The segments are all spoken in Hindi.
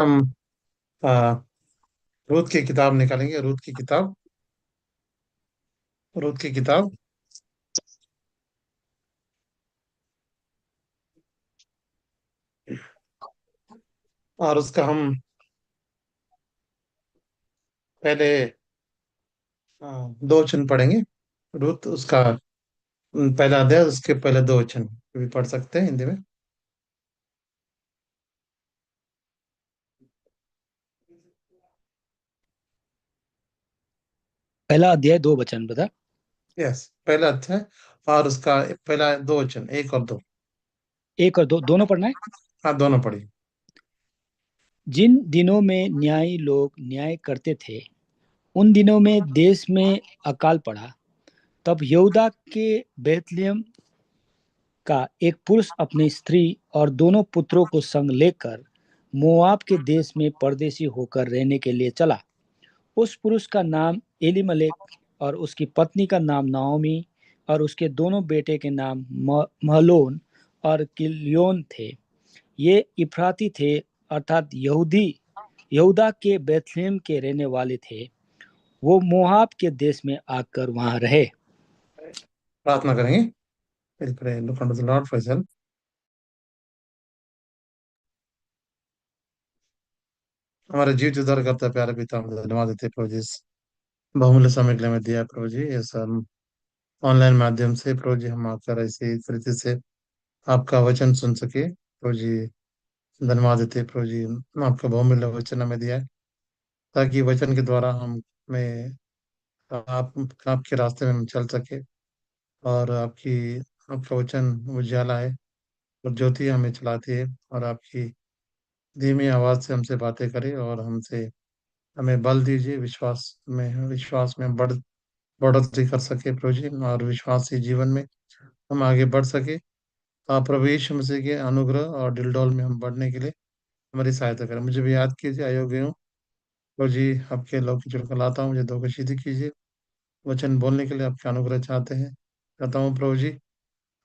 हम आ, रूथ की किताब निकालेंगे। रूथ की किताब। और उसका हम पहले दो वचन पढ़ेंगे। रूथ उसका पहला अध्याय, उसके पहले दो वचन भी पढ़ सकते हैं हिंदी में। पहला अध्याय 2 वचन बता। यस, पहला अध्याय और उसका पहला दो वचन, एक और दो। एक और दो दोनों पढ़ना है। हाँ, दोनों पढ़िए। जिन दिनों में न्यायी लोग न्याय करते थे, उन दिनों में देश में अकाल पड़ा। तब यहूदा के बेतलेहम का एक पुरुष अपनी स्त्री और दोनों पुत्रों को संग लेकर मोआब के देश में परदेशी होकर रहने के लिए चला। उस पुरुष का नाम एलीमलेक और उसकी पत्नी का नाम नाओमी और उसके दोनों बेटे के नाम महलोन और किल्योन थे। ये इफ्राती थे, अर्थात यहूदी यहूदा के बेथलेम के रहने वाले थे। वो मोआब के देश में आकर वहां रहे। प्रार्थना करेंगे। We'll pray. Look unto the Lord for his help. हमारे जीवित उद्धार करता प्यारे पिता, हम धन्यवाद देते हैं प्रभु जी, इस बहुमूल्य समय के लिए हमें दिया है प्रभु जी। इस ऑनलाइन माध्यम से प्रभु जी हम आकर ऐसे इस तरीके से आपका वचन सुन सके प्रभु जी। धन्यवाद देते हैं प्रभु जी, आपका बहुमूल्य वचन हमें दिया है ताकि वचन के द्वारा हमें आप आपके रास्ते में हम चल सके। और आपका वचन उजाला है और ज्योति हमें चलाती है। और आपकी धीमी आवाज से हमसे बातें करे और हमसे हमें बल दीजिए, विश्वास में बढ़ोतरी कर सके प्रभु जी, और विश्वासी जीवन में हम आगे बढ़ सके। आप प्रभु यीशु मसीह के अनुग्रह और डिलडोल में हम बढ़ने के लिए हमारी सहायता करें। मुझे भी याद कीजिए, अयोग्य हूँ प्रभु जी, आपके लोग की चुनकर लाता हूँ, मुझे धोखे सीधी कीजिए। वचन बोलने के लिए आपके अनुग्रह चाहते हैं, कहता हूँ प्रभु जी।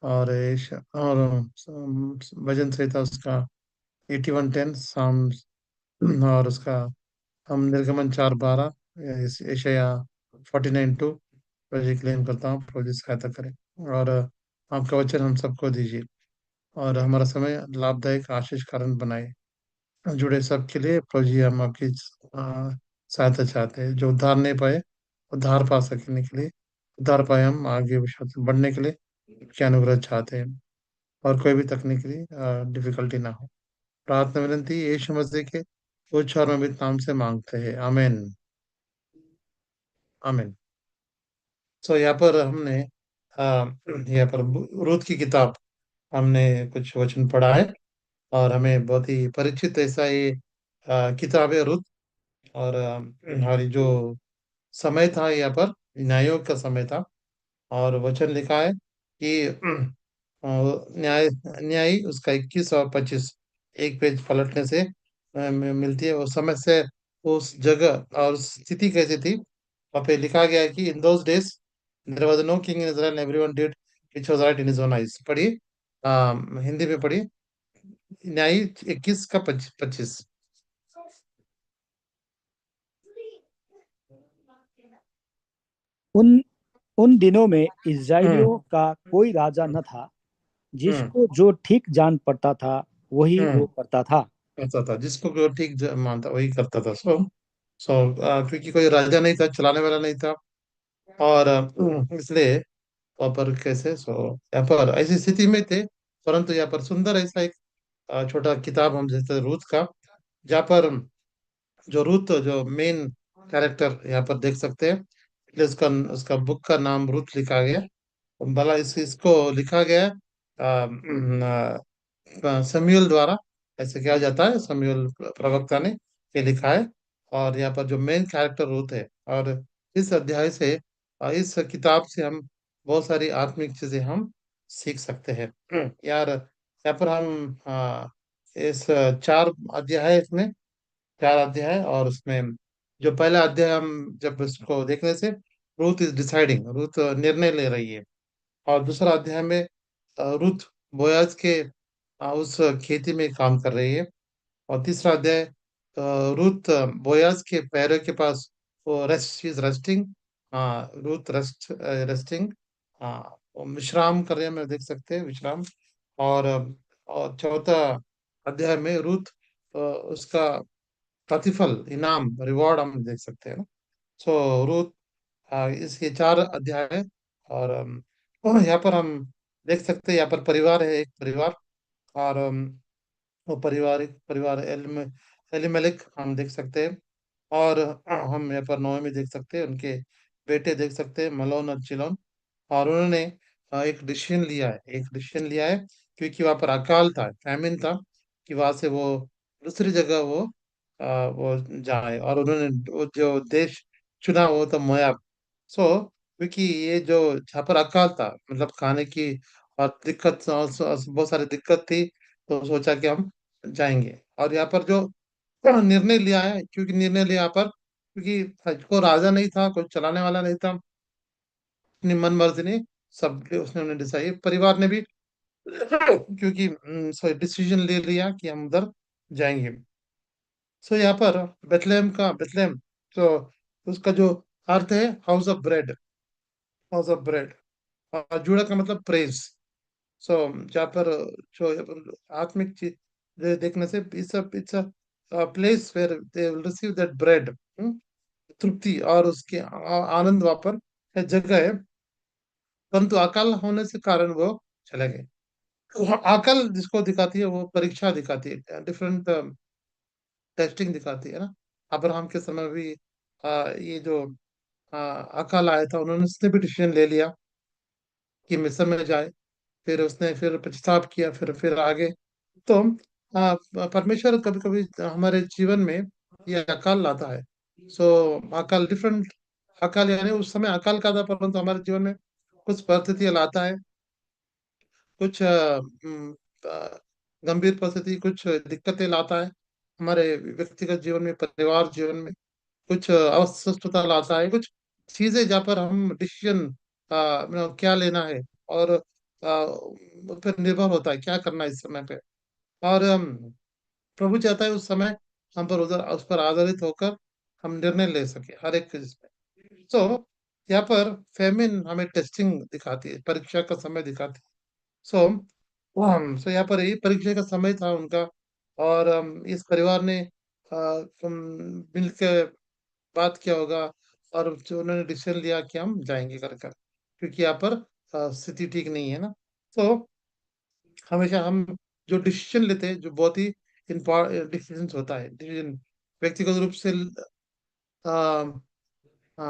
और भजन संहिता उसका 81:10 साम, और उसका हम निर्गमन 4:12, एशया 49:2 प्रभु जी क्लेम करता हूँ। प्रभु जी सहायता करें और आपका वचन हम सबको दीजिए और हमारा समय लाभदायक आशीष कारण बनाए। जुड़े सब के लिए प्रभु जी हम आपकी सहायता चाहते हैं। जो उद्धार नहीं पाए, उद्धार पा सकने के लिए, उद्धार पाए, हम आगे विश्वास में बढ़ने के लिए क्या अनुग्रह चाहते हैं। और कोई भी तकनीकी डिफिकल्टी ना हो। प्रार्थना विनंती यीशु मसीह के उच्च और अमित नाम से मांगते हैं, आमीन। आमीन। सो यहाँ पर हमने यहाँ पर रूथ की किताब हमने कुछ वचन पढ़ा है और हमें बहुत ही परिचित ऐसा ये किताब है रूथ। और ये जो समय था यहाँ पर न्यायों का समय था। और वचन लिखा है कि न्याय न्यायी उसका 21 और 25, एक पेज पलटने से मिलती है वो समय से। उस जगह और उस स्थिति कैसी थी, वहाँ पे लिखा गया है कि in those days there was no king in Israel, everyone did which was right in his own eyes. पढ़िए, हिंदी में पढ़िए। न्यायी 21 का 25। उन उन दिनों में हम्म। इस्राएलियों का कोई राजा न था। हम्म। जिसको जो ठीक जान पड़ता था वही वो हम्म। करता था। करता था, जिसको जो ठीक मानता वही करता था। सो क्योंकि कोई राजा नहीं था, चलाने वाला नहीं था। और इसलिए वहाँ पर कैसे यहाँ पर ऐसी स्थिति में थे। परंतु यहाँ पर सुंदर ऐसा एक छोटा किताब हम जैसे रूथ का, जहाँ पर जो रूथ जो मेन कैरेक्टर यहाँ पर देख सकते हैं। इसलिए उसका उसका बुक का नाम रूथ लिखा गया। भला इसको लिखा गया सम्यूल द्वारा। ऐसे किया जाता है, सम्यूल प्रवक्ता ने ये लिखा है। और यहाँ पर जो मेन कैरेक्टर रूथ है। और इस अध्याय से इस किताब से हम बहुत सारी आत्मिक चीजें हम सीख सकते हैं। यार, यहाँ पर हम इस 4 अध्याय है इसमें, 4 अध्याय। और उसमें जो पहला अध्याय हम जब इसको देखने से, रूथ इज डिसाइडिंग, रूथ निर्णय ले रही है। और दूसरा अध्याय में रुथ बोयाज के उस खेती में काम कर रही है। और तीसरा अध्याय रूथ बोयाज के पैरों के पास वो रेस्ट इज रेस्टिंग। हाँ, रूथ रेस्टिंग। हाँ, वो विश्राम कर रहे हैं, मैं देख सकते हैं विश्राम। और और चौथा अध्याय में रूथ उसका प्रतिफल, इनाम, रिवॉर्ड हम देख सकते हैं ना। सो रूथ, इसके चार अध्याय है। और और यहाँ पर हम देख सकते हैं, यहाँ पर परिवार है, एक परिवार। और वो पारिवारिक परिवार एलिमेलेक हम देख सकते हैं। और हम यहाँ पर नोएमी देख सकते हैं, उनके बेटे देख सकते हैं, मलोन और चिलोन। और उन्होंने एक डिसीजन लिया है, क्योंकि वहाँ पर अकाल था, फैमिन था, कि वहां से वो दूसरी जगह वो जाए। और उन्होंने वो जो देश चुना वो था मोयाब। सो क्योंकि ये जो जहाँ पर अकाल था, मतलब खाने की और दिक्कत और बहुत सारी दिक्कत थी, तो सोचा कि हम जाएंगे। और यहाँ पर जो निर्णय लिया है, क्योंकि निर्णय लिया यहाँ पर, क्योंकि को राजा नहीं था, कोई चलाने वाला नहीं था, अपनी मन मर्जी ने सब उसने उन्हें डिसाइड, परिवार ने भी क्योंकि डिसीजन ले लिया कि हम उधर जाएंगे। सो यहाँ पर बेथलेहम, तो उसका जो अर्थ है house of bread. House of bread, और जूड़ा का मतलब प्रेज। सो जहाँ पर जो आत्मिक चीज देखने से it's a place where they will receive that bread, तृप्ति और उसके आनंद वहाँ पर है, जगह है। परंतु अकाल होने से कारण वो चले गए। अकल जिसको दिखाती है, वो परीक्षा दिखाती है, डिफरेंट टेस्टिंग दिखाती है ना। अब्राहम के समय भी ये जो अकाल आया था, उन्होंने उसने भी डिसीजन ले लिया कि मिस्र में जाए। फिर उसने फिर पछतावा किया, फिर आगे। तो परमेश्वर कभी कभी हमारे जीवन में ये अकाल लाता है। सो अकाल डिफरेंट, अकाल यानी उस समय अकाल का था, परंतु हमारे जीवन में कुछ परिस्थितियां लाता है, कुछ गंभीर परिस्थिति, कुछ दिक्कतें लाता है हमारे व्यक्तिगत जीवन में, परिवार जीवन में। कुछ अस्वस्थता लाता है, कुछ चीजें जहाँ पर हम डिसीजन क्या लेना है, और उस पर निर्भर होता है क्या करना है इस समय पे। और प्रभु चाहता है उस समय हम पर उधर उस पर आधारित होकर हम निर्णय ले सके हर एक चीज में। तो यहाँ पर फेमिन हमें टेस्टिंग दिखाती है, परीक्षा का समय दिखाती है। सो यहाँ पर ये परीक्षा का समय था उनका। और इस परिवार ने मिल के बात किया होगा, और जो उन्होंने डिसीजन लिया कि हम जाएंगे कर कर, क्योंकि यहाँ पर स्थिति ठीक नहीं है ना। तो हमेशा हम जो डिसीजन लेते हैं, जो बहुत ही इम्पोर्टेंट डिसीजन होता है, डिसीजन व्यक्तिगत रूप से,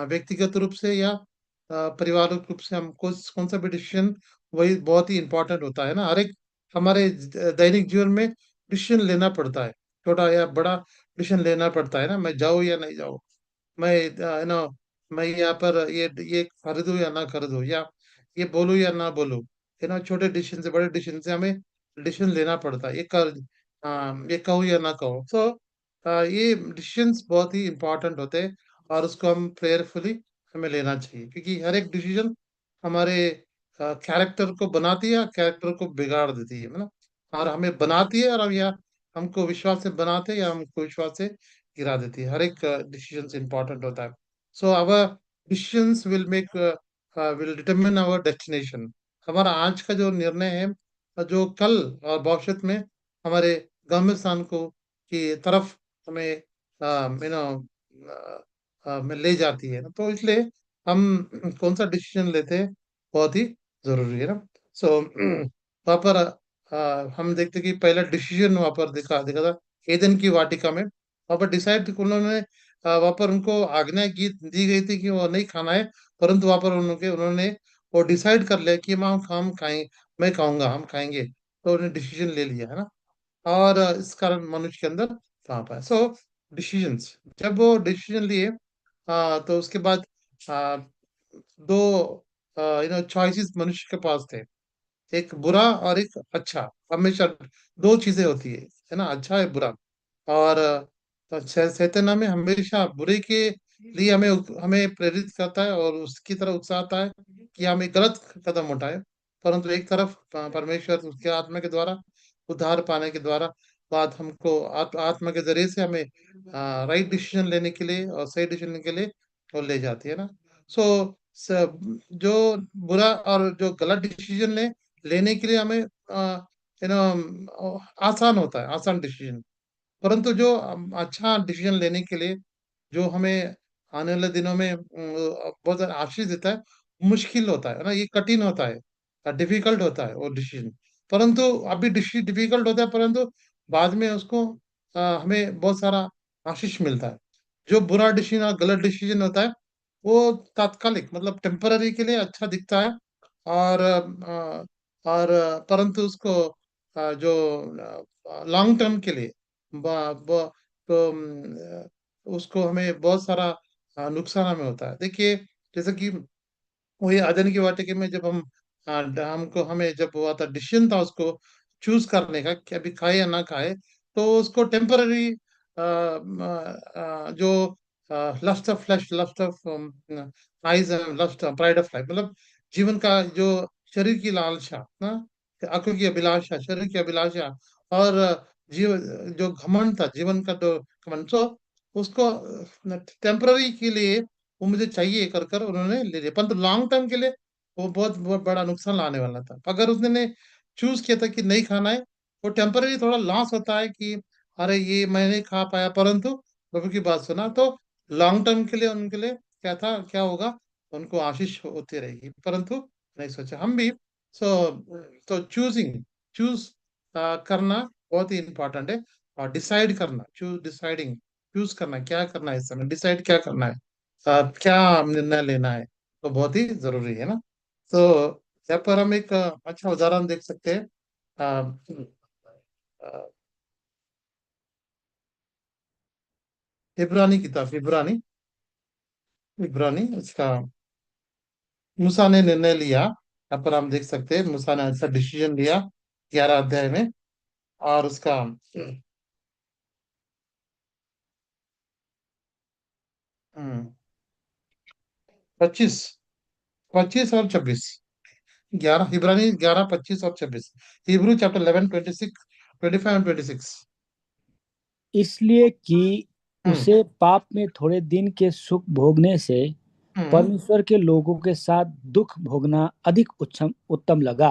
व्यक्तिगत रूप से या पारिवारिक रूप से, हम कौन सा भी डिसीजन, वही बहुत ही इंपॉर्टेंट होता है ना। हर एक हमारे दैनिक जीवन में डिसीजन लेना पड़ता है, छोटा या बड़ा डिसीजन लेना पड़ता है ना, मैं जाऊँ या नहीं जाऊँ, मैं मैं यहाँ पर ये खरीदूं या ना खरीदूं, या ये बोलूं या ना बोलूं। छोटे डिसीजन से बड़े डिसीजन से हमें डिसीजन लेना पड़ता है, ये कहूँ या ना कहूँ। सो ये डिसीजंस बहुत ही इंपॉर्टेंट होते हैं, और उसको हम प्रेयरफुली हमें लेना चाहिए, क्योंकि हर एक डिसीजन हमारे कैरेक्टर को बनाती है, कैरेक्टर को बिगाड़ देती है ना। और हमें बनाती है, और हम या हमको विश्वास से बनाते हैं, या हमको विश्वास से गिरा देती है। हर एक डिसीजन इंपॉर्टेंट होता है। So our decisions will determine our destination. हमारा आज का जो निर्णय है, जो कल और भविष्य में हमारे गम्य स्थान को की तरफ हमें यू नो में ले जाती है ना। तो इसलिए हम कौन सा डिसीजन लेते हैं, बहुत ही जरूरी है ना। सो वहाँ पर हम देखते कि पहला डिसीजन वहाँ पर दिखा दिखा था एदन की वाटिका में। वहाँ पर डिसाइड उन्होंने वहाँ पर उनको आज्ञा की दी गई थी कि वो नहीं खाना है, परंतु वहाँ पर उन्होंने वो डिसाइड कर लिया कि हम खाएं, मैं खाऊंगा, हम खाएंगे। तो उन्होंने डिसीजन ले लिया है ना। और इस कारण मनुष्य के अंदर पाप है। सो डिसीजंस, जब वो डिसीजन लिए, तो उसके बाद आ, दो चॉइसेस मनुष्य के पास थे, एक बुरा और एक अच्छा। हमेशा दो चीजें होती है ना, अच्छा है बुरा। और शैतान हमें हमेशा बुरे के लिए हमें प्रेरित करता है, और उसकी तरफ उकसाता है कि हम एक गलत कदम उठाए। परंतु एक तरफ परमेश्वर उसके आत्मा के द्वारा, उद्धार पाने के द्वारा बात हमको आत्मा के जरिए से हमें राइट डिसीजन लेने के लिए और सही डिसीजन लेने के लिए वो ले जाती है ना। सो जो बुरा और जो गलत डिसीजन लेने के लिए हमें आसान होता है, आसान डिसीजन। परंतु जो अच्छा डिसीजन लेने के लिए जो हमें आने वाले दिनों में बहुत ज़्यादा आशीष देता है, मुश्किल होता है ना, ये कठिन होता है, डिफिकल्ट होता है वो डिसीजन। परंतु अभी डिफिकल्ट होता है, परंतु बाद में उसको हमें बहुत सारा आशीष मिलता है। जो बुरा डिसीजन और गलत डिसीजन होता है, वो तात्कालिक मतलब टेम्पररी के लिए अच्छा दिखता है, और परंतु उसको जो लॉन्ग टर्म के लिए तो उसको हमें बहुत सारा नुकसान हमें होता है। देखिए, जैसे कि वही आधुनिक की वाटिके में जब हम हमको हमें जब हुआ था डिसीजन था उसको चूज करने का कि अभी खाए या ना खाए, तो उसको टेम्पररी जो lust of flesh, lust of eyes, lust pride of life, मतलब जीवन का जो शरीर की लालसा ना, आंखों की अभिलाषा, शरीर की अभिलाषा, और जीव जो घमंड था, जीवन का जो घमंड, सो उसको टेम्पररी के लिए वो मुझे चाहिए कर कर उन्होंने ले लिया, परंतु लॉन्ग टर्म के लिए वो बहुत बहुत बड़ा नुकसान लाने वाला था। अगर उसने चूज किया था कि नहीं खाना है, वो टेम्पररी थोड़ा लॉस होता है कि अरे ये मैं नहीं खा पाया, परंतु प्रभु की बात सुना तो लॉन्ग टर्म के लिए उनके लिए क्या था, क्या होगा, उनको आशीष होती रहेगी। परंतु नहीं सोचा हम भी। सो तो चूज करना बहुत ही इंपॉर्टेंट है, और डिसाइड करना, डिसाइडिंग, चूज करना क्या करना है, इस समय डिसाइड क्या करना है, क्या निर्णय लेना है, तो बहुत ही जरूरी है ना। तो यहाँ पर हम एक अच्छा उदाहरण देख सकते हैं। अ, इब्रानी किताब, इब्रानी उसका मूसा ने निर्णय लिया, यहाँ पर हम देख सकते हैं मूसा ने अच्छा डिसीजन लिया 11 अध्याय में। और उसका 25, 25 और 26, 11 इब्रानी 11, 25 और 26, हिब्रू चैप्टर 11, 26, 25 एंड 26। इसलिए कि हम्म। उसे पाप में थोड़े दिन के सुख भोगने से हम्म। परमेश्वर के लोगों के साथ दुख भोगना अधिक उत्तम उत्तम लगा।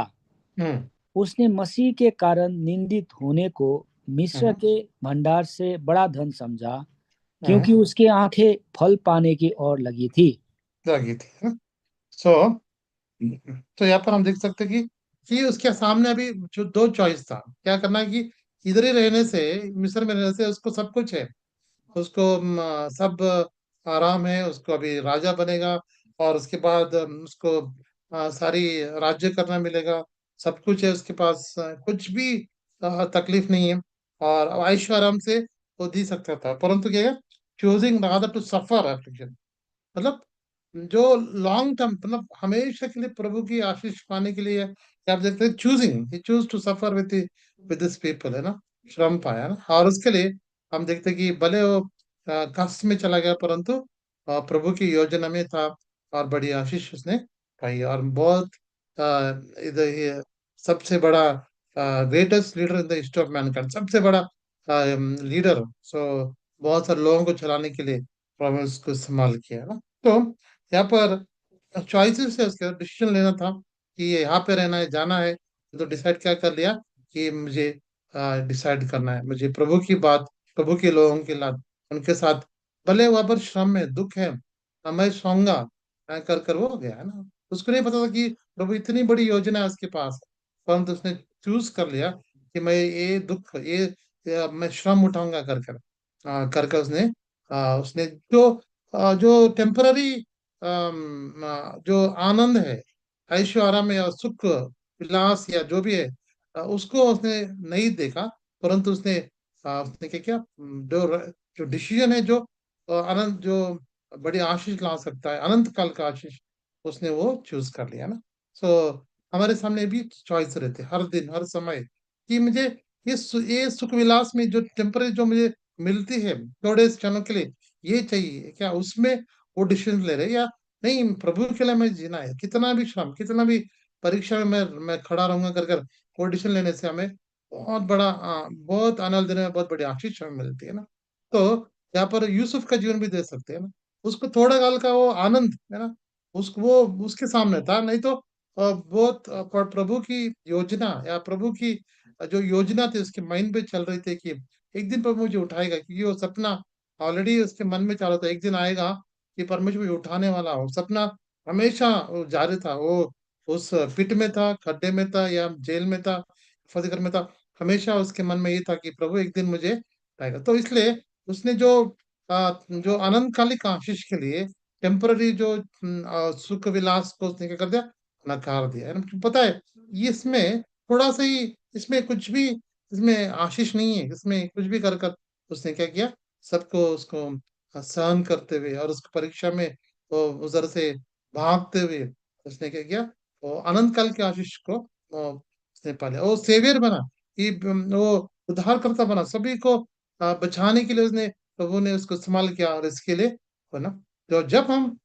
हम्म। उसने मसीह के कारण निंदित होने को मिस्र हम्म। के भंडार से बड़ा धन समझा, हम्म। क्योंकि उसकी आंखें फल पाने की ओर लगी थी। लगी थी। सो तो यहाँ पर हम देख सकते हैं कि उसके सामने अभी जो दो चॉइस था, क्या करना है कि इधर ही रहने से, मिस्र में रहने से उसको सब कुछ है, उसको सब आराम है, उसको अभी राजा बनेगा, और उसके बाद उसको सारी राज्य करना मिलेगा, सब कुछ है उसके पास, कुछ भी तकलीफ नहीं है, और ऐशो आराम से वो जी सकता था। परंतु क्या है, choosing rather to suffer affliction, मतलब जो लॉन्ग टर्म, मतलब हमेशा के लिए प्रभु की आशीष पाने के लिए, आप देखते हैं choosing, he choose to suffer with this people, है ना, श्रम पाया ना, और उसके लिए हम देखते हैं कि भले वो कष्ट में चला गया, परंतु प्रभु की योजना में था, और बड़ी आशीष उसने पाई, और बहुत इधर ये सबसे बड़ा greatest leader in the history of Mankind, सबसे बड़ा लीडर। सो बहुत सारे लोगों को चलाने के लिए प्रभु ने उसको इस्तेमाल किया ना। तो यहाँ पर चॉइसेस है, उसके डिसीजन लेना था कि ये यहाँ पे रहना है, जाना है, तो डिसाइड क्या कर लिया कि मुझे डिसाइड करना है, मुझे प्रभु की बात, प्रभु के लोगों के साथ, उनके साथ, भले वहां पर श्रम है, दुख है, मैं सोऊंगा, कर कर वो गया है ना। उसको नहीं पता था कि प्रभु इतनी बड़ी योजना है उसके पास, परंतु उसने चूज कर लिया कि मैं ये दुख, मैं श्रम उठाऊंगा कर कर, कर कर उसने उसने जो टेम्पररी जो आनंद है, ऐशो आराम या सुख विलास या जो भी है, उसको उसने नहीं देखा, परंतु उसने क्या किया, जो डिसीजन है, जो अनंत, जो बड़ी आशीष ला सकता है, अनंत काल का आशीष, उसने वो चूज कर लिया ना। सो हमारे सामने भी चॉइस रहते हैं हर दिन, हर समय, कि मुझे ये सुख विलास में जो टेम्पररी जो मुझे मिलती है थोड़े क्षणों के लिए, ये चाहिए क्या, उसमें वो डिसीजन ले रहे, या नहीं प्रभु के लिए मैं जीना है, कितना भी श्रम, कितना भी परीक्षा में मैं खड़ा रहूंगा कर कर, वो डिसीजन लेने से हमें बहुत बड़ा बहुत आने वाले दिनों में बहुत बड़ी आशीष हमें मिलती है ना। तो यहाँ पर यूसुफ का जीवन भी देख सकते हैं ना। उसको थोड़ा काल का वो आनंद है ना, उसको वो उसके सामने था, नहीं तो बहुत प्रभु की योजना या प्रभु की जो योजना थी उसके माइंड पे चल रही थी कि एक दिन प्रभु मुझे उठाएगा, क्योंकि वो सपना ऑलरेडी उसके मन में चल रहा था, एक दिन आएगा कि परमेश्वर मुझे उठाने वाला हो। सपना हमेशा वो जारी था, वो उस पिट में था, खड्डे में था या जेल में था, फंसी घर में था, हमेशा उसके मन में ये था कि प्रभु एक दिन मुझे पाएगा। तो इसलिए उसने जो अनंतकालिक आशीष के लिए टेम्पररी जो सुख विलास को उसने क्या कर दिया, नकार दिया है ना। पता है, ये इसमें थोड़ा सा ही, इसमें कुछ भी, इसमें आशीष नहीं है, इसमें कुछ भी कर कर उसने क्या किया, सबको उसको सहन करते हुए और उसकी परीक्षा में वो उधर से भागते हुए उसने क्या किया, वो अनंत काल के आशीष को उसने पाले, वो सेवियर बना, कि वो उद्धारकर्ता बना, सभी को बचाने के लिए उसने, प्रभु ने उसको इस्तेमाल किया, और इसके लिए बना। तो जब हम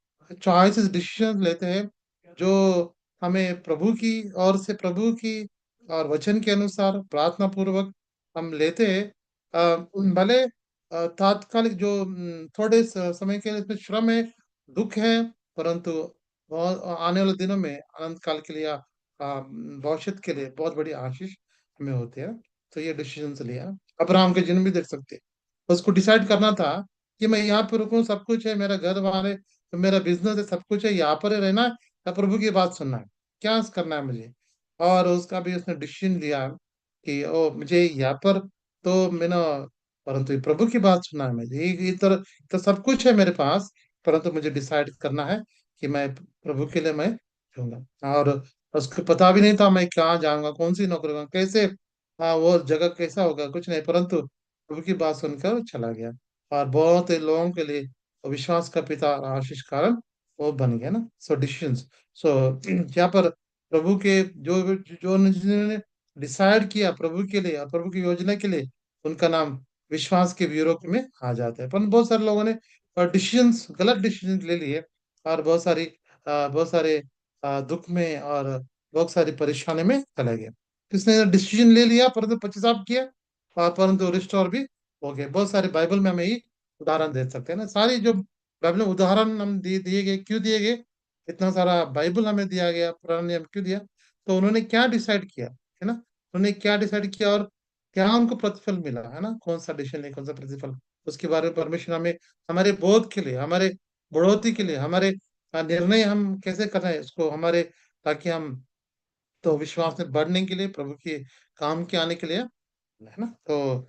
चॉइसेस डिसीजन लेते हैं जो हमें प्रभु की ओर से, प्रभु की और वचन के अनुसार प्रार्थना पूर्वक हम लेते हैं, भले तात्कालिक जो थोड़े समय के लिए इसमें श्रम है, दुख है, परंतु बहुत आने वाले दिनों में अनंत काल के लिए भविष्य के लिए बहुत बड़ी आशीष हमें होती है। तो ये डिसीजन लिया। अब्राहम के जन्म भी देख सकते हैं, उसको डिसाइड करना था कि मैं यहाँ पे रुकूं, सब कुछ है, मेरा घर वाले, मेरा बिजनेस है, सब कुछ है, यहाँ पर ही रहना है या प्रभु की बात सुनना है, क्या करना है मुझे। और उसका भी उसने डिसीजन लिया कि ओ मुझे यहाँ पर तो मैं ना, परंतु ये प्रभु की बात सुनना है मुझे, ये तो सब कुछ है मेरे पास, परंतु मुझे डिसाइड करना है कि मैं प्रभु के लिए मैं जाऊंगा। और उसको पता भी नहीं था मैं कहाँ जाऊंगा, कौन सी नौकरी करूंगा, कैसे वो जगह कैसा होगा, कुछ नहीं, परंतु प्रभु की बात सुनकर चला गया। और बहुत ही लोगों के लिए वो विश्वास का पिता और आशीष कारण वो बन गया ना। सो डिसीजंस, सो यहाँ पर प्रभु के जो जो जिन्होंने डिसाइड किया प्रभु के लिए और प्रभु की योजना के लिए, उनका नाम विश्वास के ब्यूरो में आ जाता है। पर बहुत सारे लोगों ने डिसीजंस, गलत डिसीजन ले लिए, और बहुत सारे दुख में और बहुत सारी परेशानी में चले गए। किसने डिसीजन ले लिया परंतु पश्चाताप किया, और परंतु रिस्टोर भी हो गए। बहुत सारे बाइबल में हमें ये उदाहरण दे सकते हैं ना। सारी जो बाइबल में उदाहरण हम दिए गए, क्यों दिए गए, इतना सारा बाइबल हमें दिया गया, पुराना नियम क्यों दिया, तो उन्होंने क्या डिसाइड किया है ना, उन्होंने क्या डिसाइड किया और क्या उनको प्रतिफल मिला है ना, कौन सा डिसीजन है, कौन सा प्रतिफल, उसके बारे में परमेश्वर हमें हमारे बोध के लिए, हमारे बढ़ोतरी के लिए, हमारे निर्णय हम कैसे कर रहे हैं उसको हमारे, ताकि हम तो विश्वास में बढ़ने के लिए, प्रभु के काम के आने के लिए, है ना। तो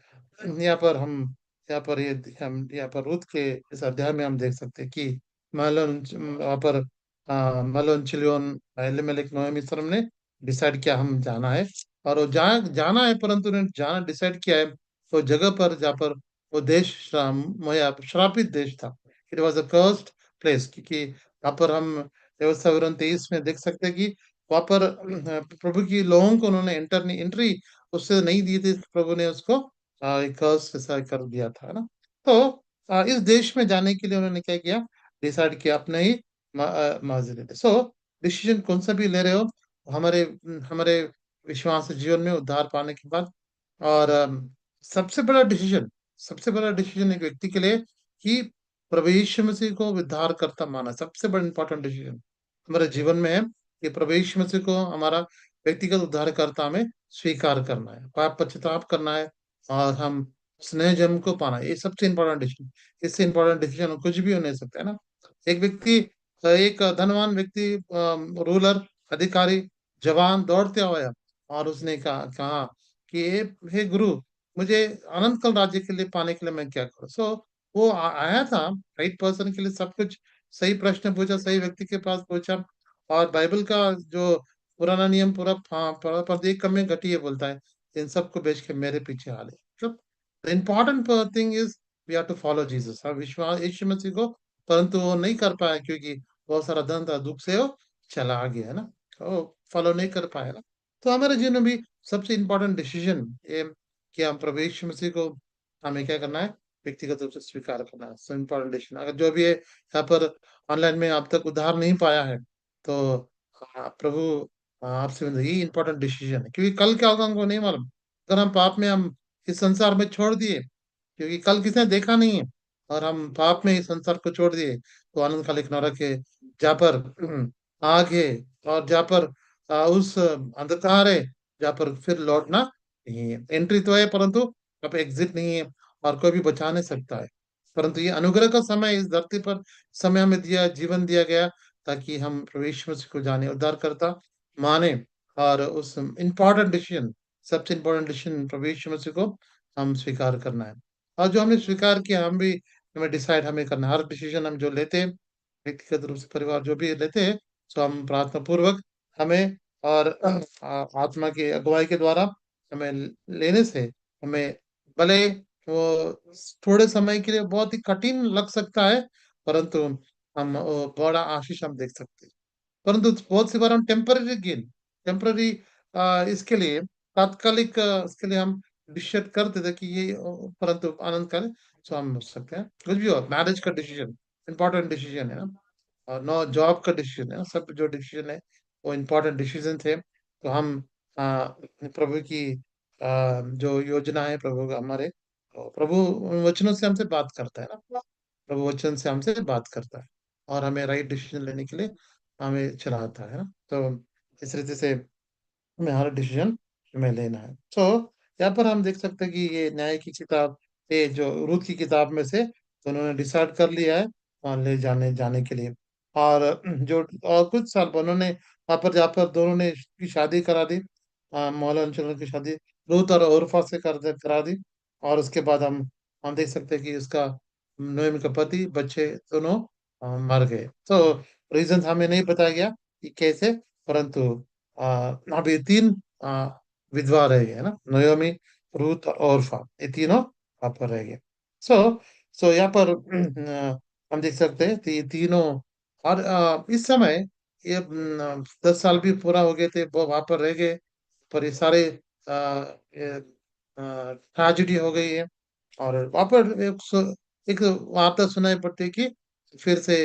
यहाँ पर हम, यहाँ पर ये हम यहाँ पर रूथ के इस अध्याय में हम देख सकते हैं कि मालोन वहाँ पर मालोन चिलियन एलिमेलेक नोएमी सब ने डिसाइड किया हम जाना है, और वो जाना है, परंतु उन्होंने जाना डिसाइड किया है तो जगह पर जहाँ पर वो देश श्रापित देश था। It was a cursed place, क्योंकि यहाँ पर हम व्यवस्था विवरण 23 में देख सकते हैं कि वहाँ पर प्रभु की लोगों को उन्होंने एंट्री उससे नहीं दी थी, प्रभु ने उसको एक कर्स ऐसा कर दिया था ना। तो इस देश में जाने के लिए उन्होंने क्या किया, डिसाइड किया अपने ही मर्जी ले। सो डिसीजन कौन सा भी ले रहे हो, हमारे हमारे विश्वास जीवन में उद्धार पाने के बाद, और सबसे बड़ा डिसीजन, सबसे बड़ा डिसीजन एक व्यक्ति के लिए कि प्रभु यीशु मसीह को उद्धार करता माना, सबसे बड़ा इंपॉर्टेंट डिसीजन हमारे जीवन में है कि प्रभु यीशु मसीह को हमारा व्यक्तिगत उद्धारकर्ता में स्वीकार करना है, पाप पश्चाताप करना है, और हम स्नेह जन्म को पाना है। ये सबसे इंपॉर्टेंट डिसीजन, इससे इंपॉर्टेंट डिसीजन कुछ भी हो नहीं सकता है ना। एक व्यक्ति, एक धनवान व्यक्ति, रूलर, अधिकारी, जवान दौड़ते आया, और उसने कहा कि हे गुरु, मुझे अनंत काल राज्य के लिए पाने के लिए मैं क्या करूं। सो वो आया था राइट पर्सन के लिए, सब कुछ सही प्रश्न पूछा, सही व्यक्ति के पास पूछा, और बाइबल का जो पुराना नियम पूरा पर एक कम में घटिया बोलता है, इन सबको बेच के मेरे पीछे आ ले। मतलब the important thing is we have to follow Jesus, हम विश्वास यीशु मसीह को, परंतु वो नहीं कर पाया क्योंकि बहुत सारा धन था, दुख से वो चला गया है ना, वो फॉलो नहीं कर पाया ना। तो हमारे जीवन में भी सबसे इम्पोर्टेंट डिसीजन ये कि हम प्रभु यीशु मसीह को हमें क्या करना है, व्यक्तिगत रूप से स्वीकार करना है। सो इम्पोर्टेंट डिसीजन, अगर जो भी है यहाँ पर ऑनलाइन में अब तक उधार नहीं पाया है, तो प्रभु आपसे यही इंपॉर्टेंट डिसीजन है, क्योंकि कल क्या होगा हमको नहीं मालूम। अगर हम पाप में हम इस संसार में छोड़ दिए, क्योंकि कल किसने देखा नहीं है, और हम पाप में इस संसार को छोड़ दिए, तो आनंद कालिक नरक है, जहाँ पर आग है, और जहाँ पर उस अंधकार है, जहाँ पर फिर लौटना नहीं है। एंट्री तो है, परंतु अब एग्जिट नहीं है, और कोई भी बचा नहीं सकता है। परंतु ये अनुग्रह का समय, इस धरती पर समय हमें दिया, जीवन दिया गया, ताकि हम प्रभु यीशु मसीह को जाने, उद्धार करता माने, और उस इम्पोर्टेंट डिसीजन, सबसे इम्पोर्टेंट डिसीजन प्रभु यीशु मसीह को हम स्वीकार करना है। और जो हमने स्वीकार किया, हम भी हमें डिसाइड हमें करना है। हर डिसीजन हम जो लेते हैं, व्यक्तिगत रूप से, परिवार जो भी लेते हैं, सो हम प्रार्थना पूर्वक हमें, और आत्मा की अगुवाई के द्वारा हमें लेने से, हमें भले वो थोड़े समय के लिए बहुत ही कठिन लग सकता है, परंतु हम वो बड़ा आशीष हम देख सकते हैं। परंतु बहुत सी बार हम टेम्पररी गेन, टेम्पररी इसके लिए, तात्कालिक इसके लिए हम डिसीजन करते थे कि ये परंतु आनंद काल सो हम हो सकते हैं, कुछ भी हो, मैरिज का डिसीजन इंपॉर्टेंट डिसीजन है ना, और नो जॉब का डिसीजन है ना, सब जो डिसीजन है वो इम्पोर्टेंट डिसीजन थे। तो हम प्रभु की जो योजना है, प्रभु का हमारे, तो प्रभु उन वचनों से हमसे बात करता है ना, प्रभु वचन से हमसे बात करता है, और हमें राइट डिसीजन लेने के लिए हमें चलाता है ना। तो इस रीति से हमें हर डिसीजन हमें लेना है। तो यहाँ पर हम देख सकते हैं कि ये न्याय की किताब, ये जो रूथ की किताब में से, तो उन्होंने डिसाइड कर लिया है वहाँ ले जाने जाने के लिए। और जो और कुछ साल पर उन्होंने वहाँ पर, जहाँ पर दोनों ने की शादी करा दी, मौला चलन की शादी रूथ और ओरफा से करा दी। और उसके बाद हम देख सकते हैं कि उसका, नोएमी का पति, बच्चे दोनों मर गए। तो रीजन हमें नहीं बताया गया कि कैसे, परंतु अभी तीन आ, विधवा रह गए है ना, नयोमी, रूथ और ओर्फा, ये तीनों वहां पर रह गए। सो सो यहाँ पर हम देख सकते हैं, तो ये तीनों, और इस समय ये 10 साल भी पूरा हो गए थे, वो वहां पर रह गए, पर ये सारे ट्रेजिडी हो गई है। और वहां पर एक वार्ता सुनाई पड़ती है कि फिर से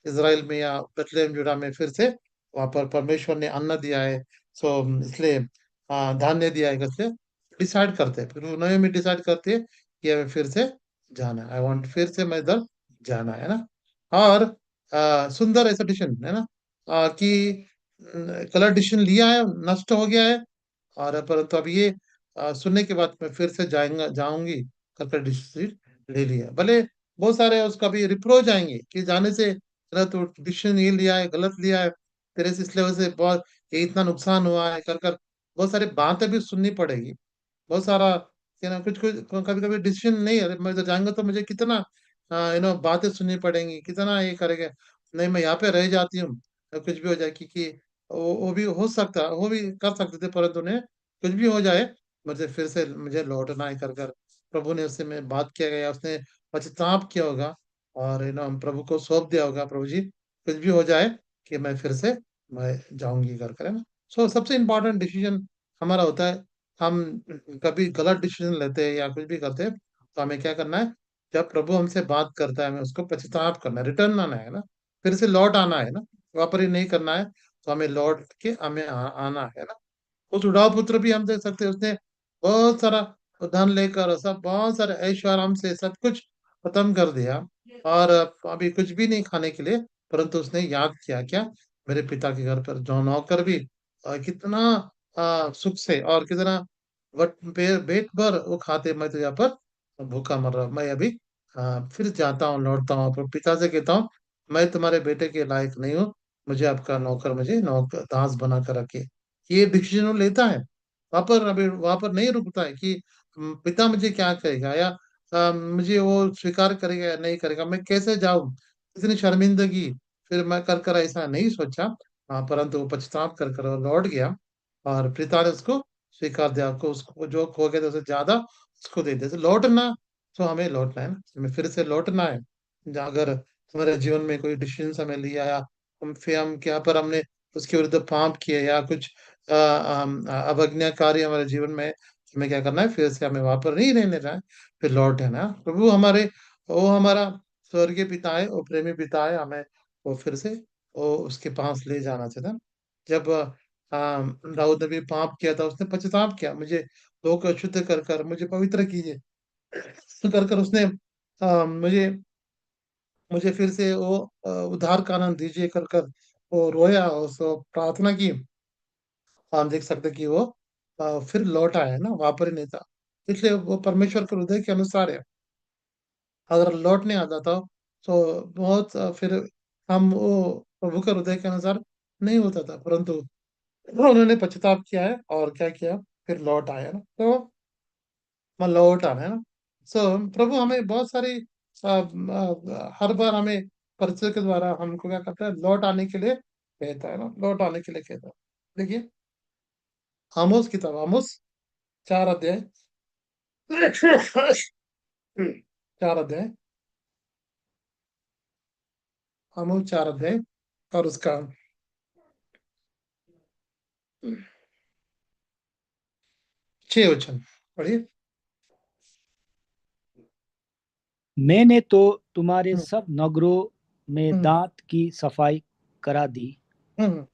इज़राइल में या बेथलेहम यूदा में फिर से वहां पर परमेश्वर ने अन्न दिया है। सो इसलिए धान्य दिया है, इसलिए डिसाइड करते हैं, फिर नए में डिसाइड करते हैं कि हमें फिर से जाना है, आई वांट, फिर से मैं इधर जाना है ना। और सुंदर ऐसा डिसीजन है ना, कि कलर डिसीजन लिया है, नष्ट हो गया है, और परंतु अब ये सुनने के बाद मैं फिर से जाएंगा जाऊंगी कर कर डिसीजन ले लिया। भले बहुत सारे उसका भी रिप्रोच आएंगे कि जाने से तेरा तो डिसीजन ये लिया है, गलत लिया है, तेरे से इसलिए वजह से बहुत ये इतना नुकसान हुआ है, कर कर बहुत सारी बातें भी सुननी पड़ेगी। बहुत सारा कुछ कुछ कभी कभी डिसीजन नहीं, अरे मैं तो जाऊंगा तो मुझे कितना बातें सुननी पड़ेंगी, कितना ये करेगा, नहीं मैं यहाँ पे रह जाती हूँ, तो कुछ भी हो जाए, क्योंकि वो भी हो सकता, वो भी कर सकते थे, परंतु उन्हें कुछ भी हो जाए, मुझे फिर से मुझे लौटना है कर कर प्रभु ने उससे में बात किया गया, उसने पछताप किया होगा, और हम प्रभु को सौंप दिया होगा, प्रभु जी कुछ भी हो जाए कि मैं फिर से मैं जाऊंगी कर कर, है ना। सो सबसे इम्पोर्टेंट डिसीजन हमारा होता है, हम कभी गलत डिसीजन लेते हैं या कुछ भी करते हैं, तो हमें क्या करना है, जब प्रभु हमसे बात करता है, हमें उसको पछताप करना है, रिटर्न आना है ना, फिर से लौट आना है ना, वापस ही नहीं करना है, तो हमें लौट के हमें आना है ना। उस उड़ाव पुत्र भी हम देख सकते हैं, उसने बहुत सारा धन लेकर, सब बहुत सारे ऐशो आराम से सब कुछ खत्म कर दिया, और अभी कुछ भी नहीं खाने के लिए, परंतु उसने याद किया क्या, मेरे पिता के घर पर जो नौकर भी कितना सुख से, और कितना पेट भर वो खाते, मैं तो यहाँ पर भूखा मर रहा हूं। मैं अभी फिर जाता हूँ, लौटता हूँ, पर पिता से कहता हूँ, मैं तुम्हारे बेटे के लायक नहीं हूँ, मुझे आपका नौकर, मुझे नौकर दास बना कर रखे। ये डिसीजन वो लेता है, वहां पर अभी वहां पर नहीं रुकता है कि पिता मुझे क्या करेगा, या मुझे वो स्वीकार करेगा या नहीं करेगा, मैं कैसे जाऊं, इतनी शर्मिंदगी फिर मैं कर कर, ऐसा नहीं सोचा। परंतु वो पछताप कर कर वो लौट गया, और पिता ने उसको स्वीकार दिया, आपको उसको जो खो गया था उससे ज्यादा उसको दे दिया। तो लौटना, तो हमें लौटना है ना, हमें फिर से लौटना है। अगर हमारे जीवन में कोई डिसीजन हमें लिया, या फिर हम क्या पर हमने उसके विरुद्ध पाप किए, या कुछ अवज्ञाकारी हमारे जीवन में, हमें क्या करना है, फिर से हमें वहां पर नहीं रहने रहा है, फिर लौट है ना। प्रभु हमारे, वो हमारा स्वर्गीय पिता है, वो प्रेमी पिता है, हमें वो फिर से वो उसके पास ले जाना चाहता है। जब दाऊद ने भी पाप किया था, उसने पश्चाताप किया, मुझे लोग को शुद्ध कर कर मुझे पवित्र कीजिए कर कर उसने मुझे मुझे फिर से वो उद्धार का आनंद दीजिए कर कर वो रोया, उसको प्रार्थना की। हम देख सकते कि वो फिर लौट आया है ना, वापस नहीं था। इसलिए वो परमेश्वर के हृदय के अनुसार है। अगर लौट नहीं आता था तो बहुत फिर हम वो प्रभु के हृदय के अनुसार नहीं होता था, परंतु उन्होंने पश्चाताप किया है और क्या किया, फिर लौट आया ना, तो मैं लौट आना है ना। सो प्रभु हमें बहुत सारी हर बार हमें परिचय के द्वारा हमको क्या करता है, लौट आने के लिए कहता है ना, लौट आने के लिए कहता है। देखिए आमोस किताब, आमोस 4 अध्याय 4 अध्याय, आमोस 4 अध्याय और उसका 6 वचन पढ़िए। मैंने तो तुम्हारे हम्म, सब नगरों में हम्म, दांत की सफाई करा दी, हम्म,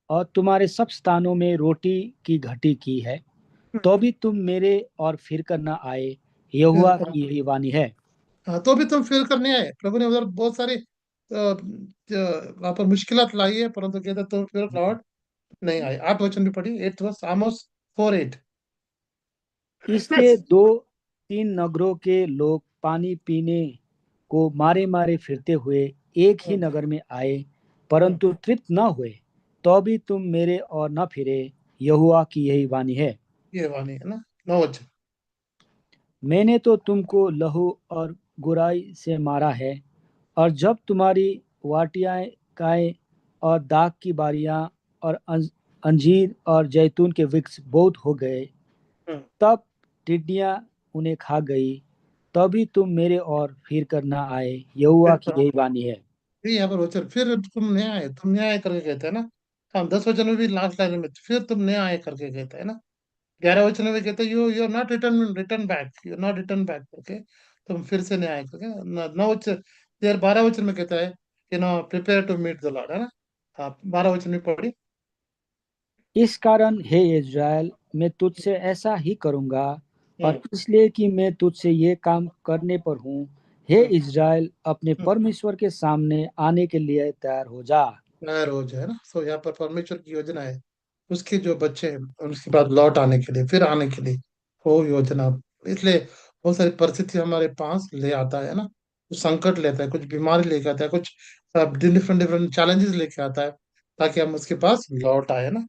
और तुम्हारे सब स्थानों में रोटी की घटी की है, तो भी तुम मेरे और फिर कर न आए, यहोवा हम्म। की यही वाणी है। हाँ, तो भी तुम फेल करने आए, प्रभु ने उधर बहुत सारी वहां पर मुश्किलात लाई है, परंतु कहते तुम फिर लौट नहीं आए। 8 वचन भी पढ़ी, 8 वर्स, आमोस 4:8। इसलिए दो तीन नगरों के लोग पानी पीने को मारे मारे फिरते हुए एक ही हम्म, नगर में आए, हम्म, परंतु तृप्त न हुए, तो भी तुम मेरे और न फिरे, यहोवा की यही वाणी है। ये वाणी है ना। 9 वचन। मैंने तो तुमको लहू और गुराई से मारा है, और जब तुम्हारी वाटियां काएं और दाख की बारियां और अंजीर और जैतून के वृक्ष बहुत हो गए, हम्म, तब टिड्डियां उन्हें खा गई, तभी तुम मेरे और फिर कर ना आए, यहोवा फिर की यही वाणी है। फिर यहाँ पर वचन, फिर तुम न्याय, तुम न्याय करके कहते हैं ना। हाँ, 10 वचन में भी लास्ट लाइन में फिर तुम न्याय करके कहते हैं ना। 11 वचन में कहते हैं you are not return return back, you are not return back करके तुम फिर से न्याय करके 9 वचन। यार 12 वचन में कहता है कि no prepare to meet the lord, है ना। हाँ, 12 वचन में पढ़ी। इस कारण हे इज़राइल, मैं तुझसे ऐसा ही करूंगा, और हम्म, इसलिए कि मैं तुझसे ये काम करने पर हूँ। हे हम्म, इज़राइल, अपने हम्म। परमेश्वर के सामने आने के लिए तैयार हो जा। नया रोज है ना। सो यहाँ पर परमेश्वर की योजना है, उसके जो बच्चे हैं उसके बाद लौट आने के लिए, फिर आने के लिए वो योजना। इसलिए बहुत सारी परिस्थिति हमारे पास ले आता है ना, कुछ संकट लेता है, कुछ बीमारी लेके आता है, कुछ डिफरेंट डिफरेंट चैलेंजेस लेके आता है, ताकि हम उसके पास लौट आए ना।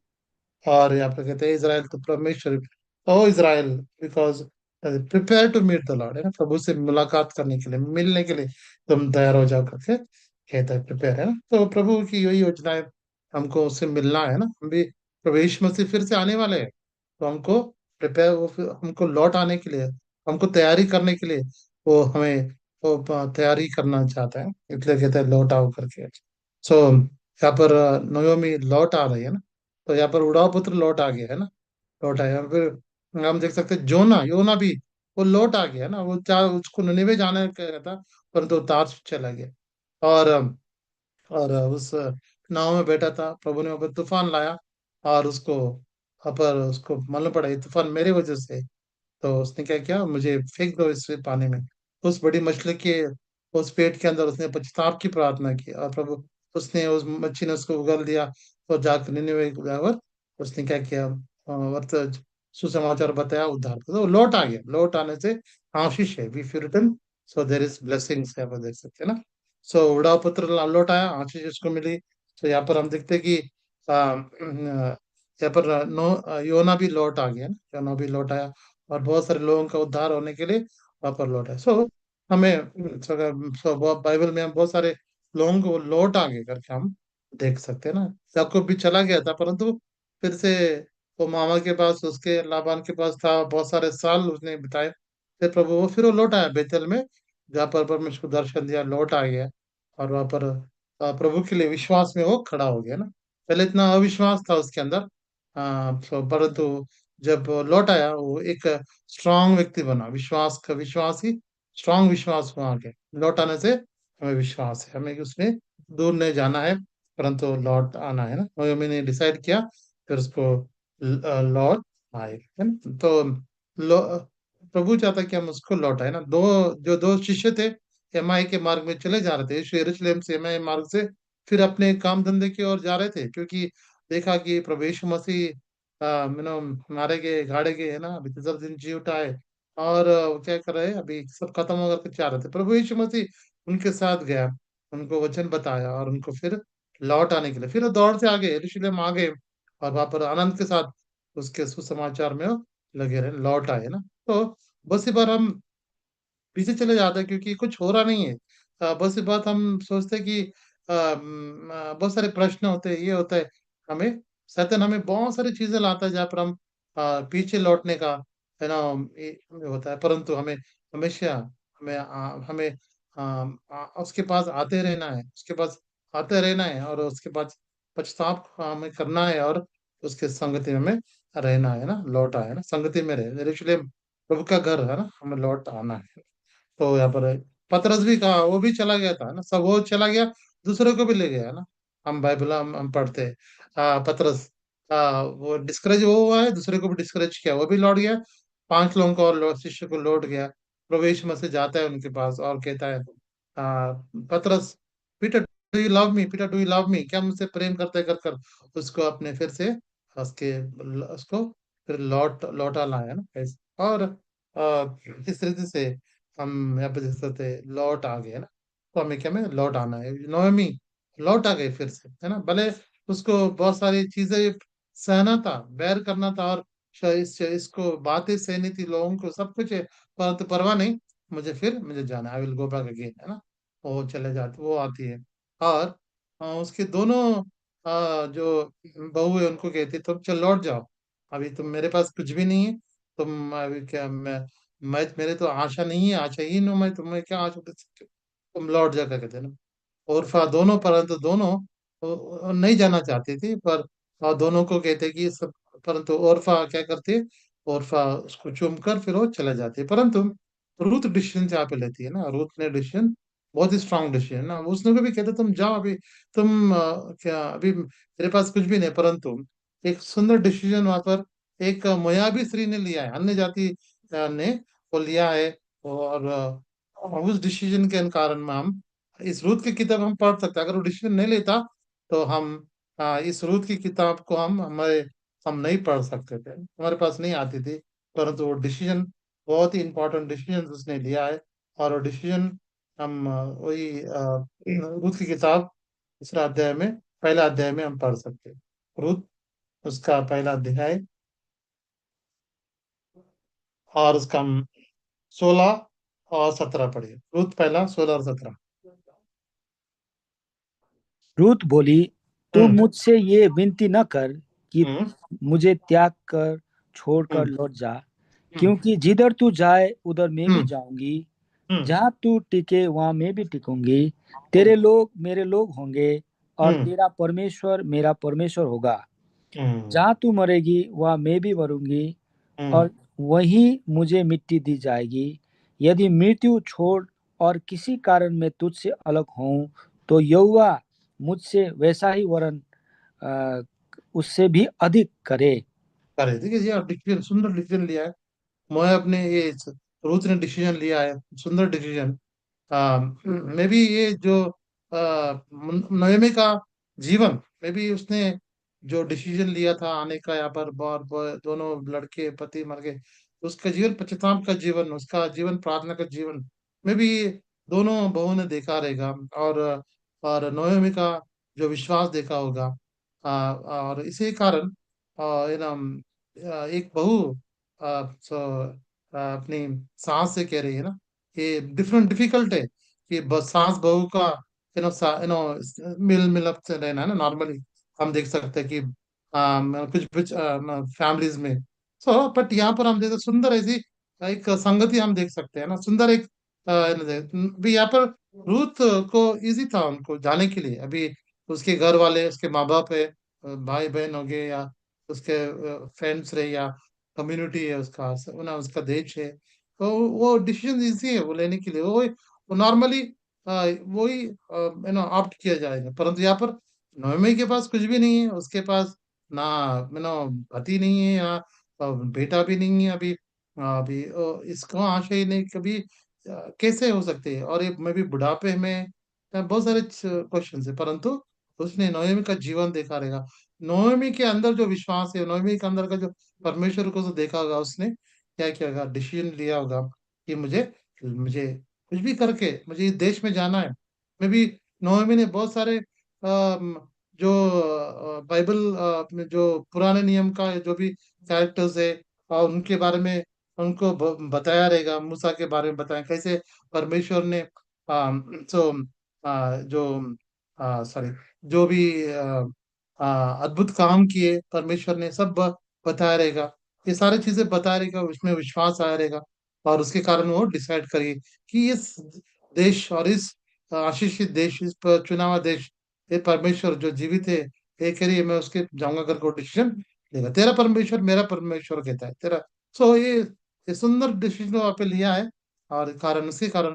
और यहाँ पे कहते हैं इज़राइल तो परमेश्वर, O Israel, because prepare to meet the lord, है ना, प्रभु से मुलाकात करने के लिए, मिलने के लिए तुम तैयार हो जाओ करके कहता है, प्रिपेयर, है ना। तो प्रभु की यही योजना है, हमको उससे मिलना है ना। हम भी प्रभु यीशु मसीह फिर से आने वाले हैं, तो हमको प्रिपेयर, वो हमको लौट आने के लिए, हमको तैयारी करने के लिए वो हमें वो तैयारी करना चाहता है, इसलिए कहता है लौट आओ करके। सो यहाँ पर नयोमी लौट आ रही है ना। तो यहाँ पर उड़ाव पुत्र लौट आ गया है ना, लौट आया। फिर हम देख सकते हैं जोना, योना भी वो लौट आ गया ना। वो चाह उसको निनिवे जाने का था, परंतु वो तार चला गया। और उस नाव में बैठा था, प्रभु ने वहाँ पर तूफान लाया और उसको वहाँ पर उसको मालूम पड़ा ये तूफान मेरे वजह से। तो उसने क्या किया, मुझे फेंक दो इस पानी में। उस बड़ी मछली के उस पेट के अंदर उसने पश्चाताप की प्रार्थना की, और प्रभु उसने उस मच्छी ने उसको उगल दिया। और जाकर निनिवे जाकर उसने क्या किया, वर्त सुसमाचार बताया, उद्धार किया। तो लौट आ गया, लौट आने से आशीष है, we return, so there is blessings, यहाँ पर देख सकते हैं ना। सो उड़ाव पुत्र लौट आया, आशीष उसको मिली। तो यहाँ पर हम देखते हैं कि यहाँ पर योना भी लौट आ गया ना, योना भी लौट आया, और बहुत सारे लोगों का उद्धार होने के लिए वहां पर लौट आया। हमें बाइबल में हम बहुत सारे लोगों को लौट आ गए करके हम देख सकते हैं ना। याकूब भी चला गया था, परंतु फिर से वो मामा के पास, उसके लाबान के पास था, बहुत सारे साल उसने बिताए। फिर वो लौट आया बेतेल में, जहाँ पर परमेश्वर को दर्शन दिया, लौट आ गया। और वहां पर प्रभु के लिए विश्वास में वो खड़ा हो गया ना। पहले इतना अविश्वास था उसके अंदर, परंतु जब वो लौट आया, वो एक स्ट्रांग व्यक्ति बना, विश्वास का विश्वास ही स्ट्रांग विश्वास हुआ आगे। लौट आने से हमें विश्वास है, हमें उसमें दूर नहीं जाना है, परंतु लौट आना है ना। नयोमी ने डिसाइड किया फिर उसको लौट आए, है ना। तो प्रभु चाहता कि हम उसको लौटाए ना। दो शिष्य थे, एमाई के मार्ग में चले जा रहे थे, यीशु यरूशलेम से एमाई मार्ग से फिर अपने काम धंधे की ओर जा रहे थे, क्योंकि देखा कि प्रभु यीशु मसीह मारे गए, गाड़े गए, है ना, अभी तीसरे दिन जी उठा है। और वो क्या कर रहे हैं, अभी सब खत्म होकर के जा रहे थे। प्रभु यीशु मसीह उनके साथ गया, उनको वचन बताया, और उनको फिर लौट आने के लिए फिर वो दौड़ से आ गए, यरूशलेम आ गए, और वहां पर आनंद के साथ उसके सुसमाचार में वो लगे रहे, लौट आए ना। तो बस इस बार हम पीछे चले जाते हैं, क्योंकि कुछ हो रहा नहीं है। बस ये बात हम सोचते हैं कि बहुत सारे प्रश्न होते हैं, ये होता है हमें, शैतान हमें बहुत सारी चीजें लाता है जहाँ पर हम पीछे लौटने का, है ना, ये होता है। परंतु हमें हमेशा हमें उसके पास आते रहना है, उसके पास आते रहना है, और उसके पास पछताव हमें करना है, और उसके संगति में हमें रहना है ना, लौट आए ना, संगति में रहे, यरूशलेम प्रभु का घर है ना, हमें लौट आना है। तो यहाँ पर पतरस भी कहा, वो भी चला गया था ना, सब वो चला गया, दूसरे को भी ले गया ना। हम बाइबल हम पढ़ते हैं, पतरस वो डिस्करेज वो हुआ है, दूसरे को भी डिस्करेज किया, वो भी लौट गया। 5 लोगों को और शिष्य को लौट गया। प्रवेश में से जाता है उनके पास और कहता है, पतरस, Peter do you love me, Peter do you love me, क्या मुझसे प्रेम करते कर कर उसको अपने फिर से उसके उसको फिर लौटा लाया ना ऐसे। और इस रीति से हम यहाँ पे देख सकते हैं, लौट आ गए ना। तो हमें क्या में लौट आना है, नौमी लौट आ गए फिर से, है ना। भले उसको बहुत सारी चीजें सहना था, बैर करना था, और इसको बातें सहनी थी, लोगों को सब कुछ है, परंतु परवाह नहीं, मुझे जाना, I will go back again, है ना। वो चले जाते, वो आती है। और उसके दोनों जो बहू है उनको कहती है, तुम चल लौट जाओ, अभी तुम मेरे पास कुछ भी नहीं है। तुम अभी क्या, मैं मेरे तो आशा नहीं है, आशाहीन हूँ मैं, तुम्हें क्या आशा दे सकती हूँ, तुम लौट जा, कहते हैं ना। और दोनों, परंतु दोनों नहीं जाना चाहती थी, पर दोनों को कहते कि सब, परंतु ओरफा क्या करती है, ओरफा उसको चूम कर फिर वो चला जाती है। परंतु रूथ डिसीजन यहाँ पे लेती है ना, रूथ ने डिसीजन, बहुत ही स्ट्रांग डिसीजन ना, उसने को भी कहते तुम जाओ अभी, तुम क्या अभी मेरे पास कुछ भी नहीं, परंतु एक सुंदर डिसीजन वहां पर एक मोयाबी स्त्री ने लिया है, अन्य जाति ने वो लिया है। और उस डिसीजन के कारण में हम इस रूत की किताब हम पढ़ सकते हैं। अगर वो डिसीजन नहीं लेता तो हम इस रूत की किताब को हम नहीं पढ़ सकते थे, हमारे पास नहीं आती थी। परंतु वो डिसीजन, बहुत ही इंपॉर्टेंट डिसीजन उसने लिया है। और वो डिसीजन हम वही रूत की किताब दूसरा अध्याय में, पहला अध्याय में हम पढ़ सकते हैं। रूत उसका पहला अध्याय, और उसका हम 16 और 17 पढ़िए। रूत पहला 16 और 17। रूत बोली, तू हम्म। मुझसे ये विनती न कर कि हम्म। मुझे त्याग कर छोड़कर हम्म। लौट जा, हम्म। क्योंकि जिधर तू जाए उधर मैं भी हम्म। जाऊंगी, हम्म। जहाँ तू टिके वहाँ मैं भी टिकूंगी। हम्म। तेरे लोग मेरे लोग होंगे और हम्म। तेरा परमेश्वर मेरा परमेश्वर होगा। हम्म। जहाँ तू मरेगी वहाँ मैं भी मरूंगी, हम्म। और वहीं मुझे मिट्टी दी जाएगी। यदि मृत्यु छोड़ और किसी कारण मैं तुझसे अलग हूँ, तो यहोवा मुझसे वैसा ही वरन अ, उससे भी अधिक करे। अरे देखिए जी, आप डिसीजन, सुंदर डिसीजन लिया है। मैं अपने ये रूथ ने डिसीजन लिया है, सुंदर डिसीजन। मे बी ये जो नोएमी का जीवन, मे बी उसने जो डिसीजन लिया था आने का यहाँ पर, दोनों लड़के पति मर गए, उसका जीवन पश्चाताप का जीवन, उसका जीवन प्रार्थना का जीवन, मे बी दोनों बहू ने देखा रहेगा। और नोएमी का जो विश्वास देखा होगा। और इसी कारण यू नो एक बहू अपनी सास से कह रही है ना, ये डिफरेंट डिफिकल्ट है कि बस सास बहू का मिल मिलाप से रहना है ना। नॉर्मली हम देख सकते हैं कि कुछ कुछ फैमिलीज में, सो बट यहाँ पर हम देखते सुंदर ऐसी एक संगति हम देख सकते हैं ना, सुंदर एक भी यहाँ पर रूथ को इजी था उनको जाने के लिए। अभी उसके घर वाले, उसके माँ बाप है, भाई बहन हो गए, या उसके फ्रेंड्स रहे, या कम्युनिटी है उसका, ना उसका देश है, तो वो डिसीजन इजी है वो लेने के लिए, वो नॉर्मली वही ऑप्ट किया जाएगा। परंतु यहाँ पर नोएमी के पास कुछ भी नहीं है, उसके पास ना पति नहीं है, या बेटा भी नहीं है अभी। अभी इसको आशा ही नहीं कभी, कैसे हो सकते हैं? और ये मैं भी बुढ़ापे में, बहुत सारे क्वेश्चन है, परंतु उसने नोएमी का जीवन देखा रहेगा। नोएमी के अंदर जो विश्वास है, नोएमी के अंदर का जो परमेश्वर को जो देखा होगा, उसने क्या किया होगा, डिसीजन लिया होगा कि मुझे मुझे कुछ भी करके मुझे इस देश में जाना है। मैं भी, नोएमी ने बहुत सारे जो बाइबल में जो पुराने नियम का जो भी कैरेक्टर्स है, और उनके बारे में उनको बताया रहेगा, मूसा के बारे में बताया कैसे परमेश्वर ने सो जो सॉरी, जो भी अद्भुत काम किए परमेश्वर ने, सब बताया रहेगा। ये सारी चीजें बताया रहेगा, उसमें विश्वास आया रहेगा, और उसके कारण वो डिसाइड करिए कि इस देश और इस आशीषित देश, इस चुना हुआ देश, ये परमेश्वर जो जीवित है, ये करिए, मैं उसके जाऊंगा करके डिसीजन लेगा। तेरा परमेश्वर मेरा परमेश्वर कहता है तेरा। सो ये सुंदर डिसीजन वहाँ पे लिया है, और कारण उसी कारण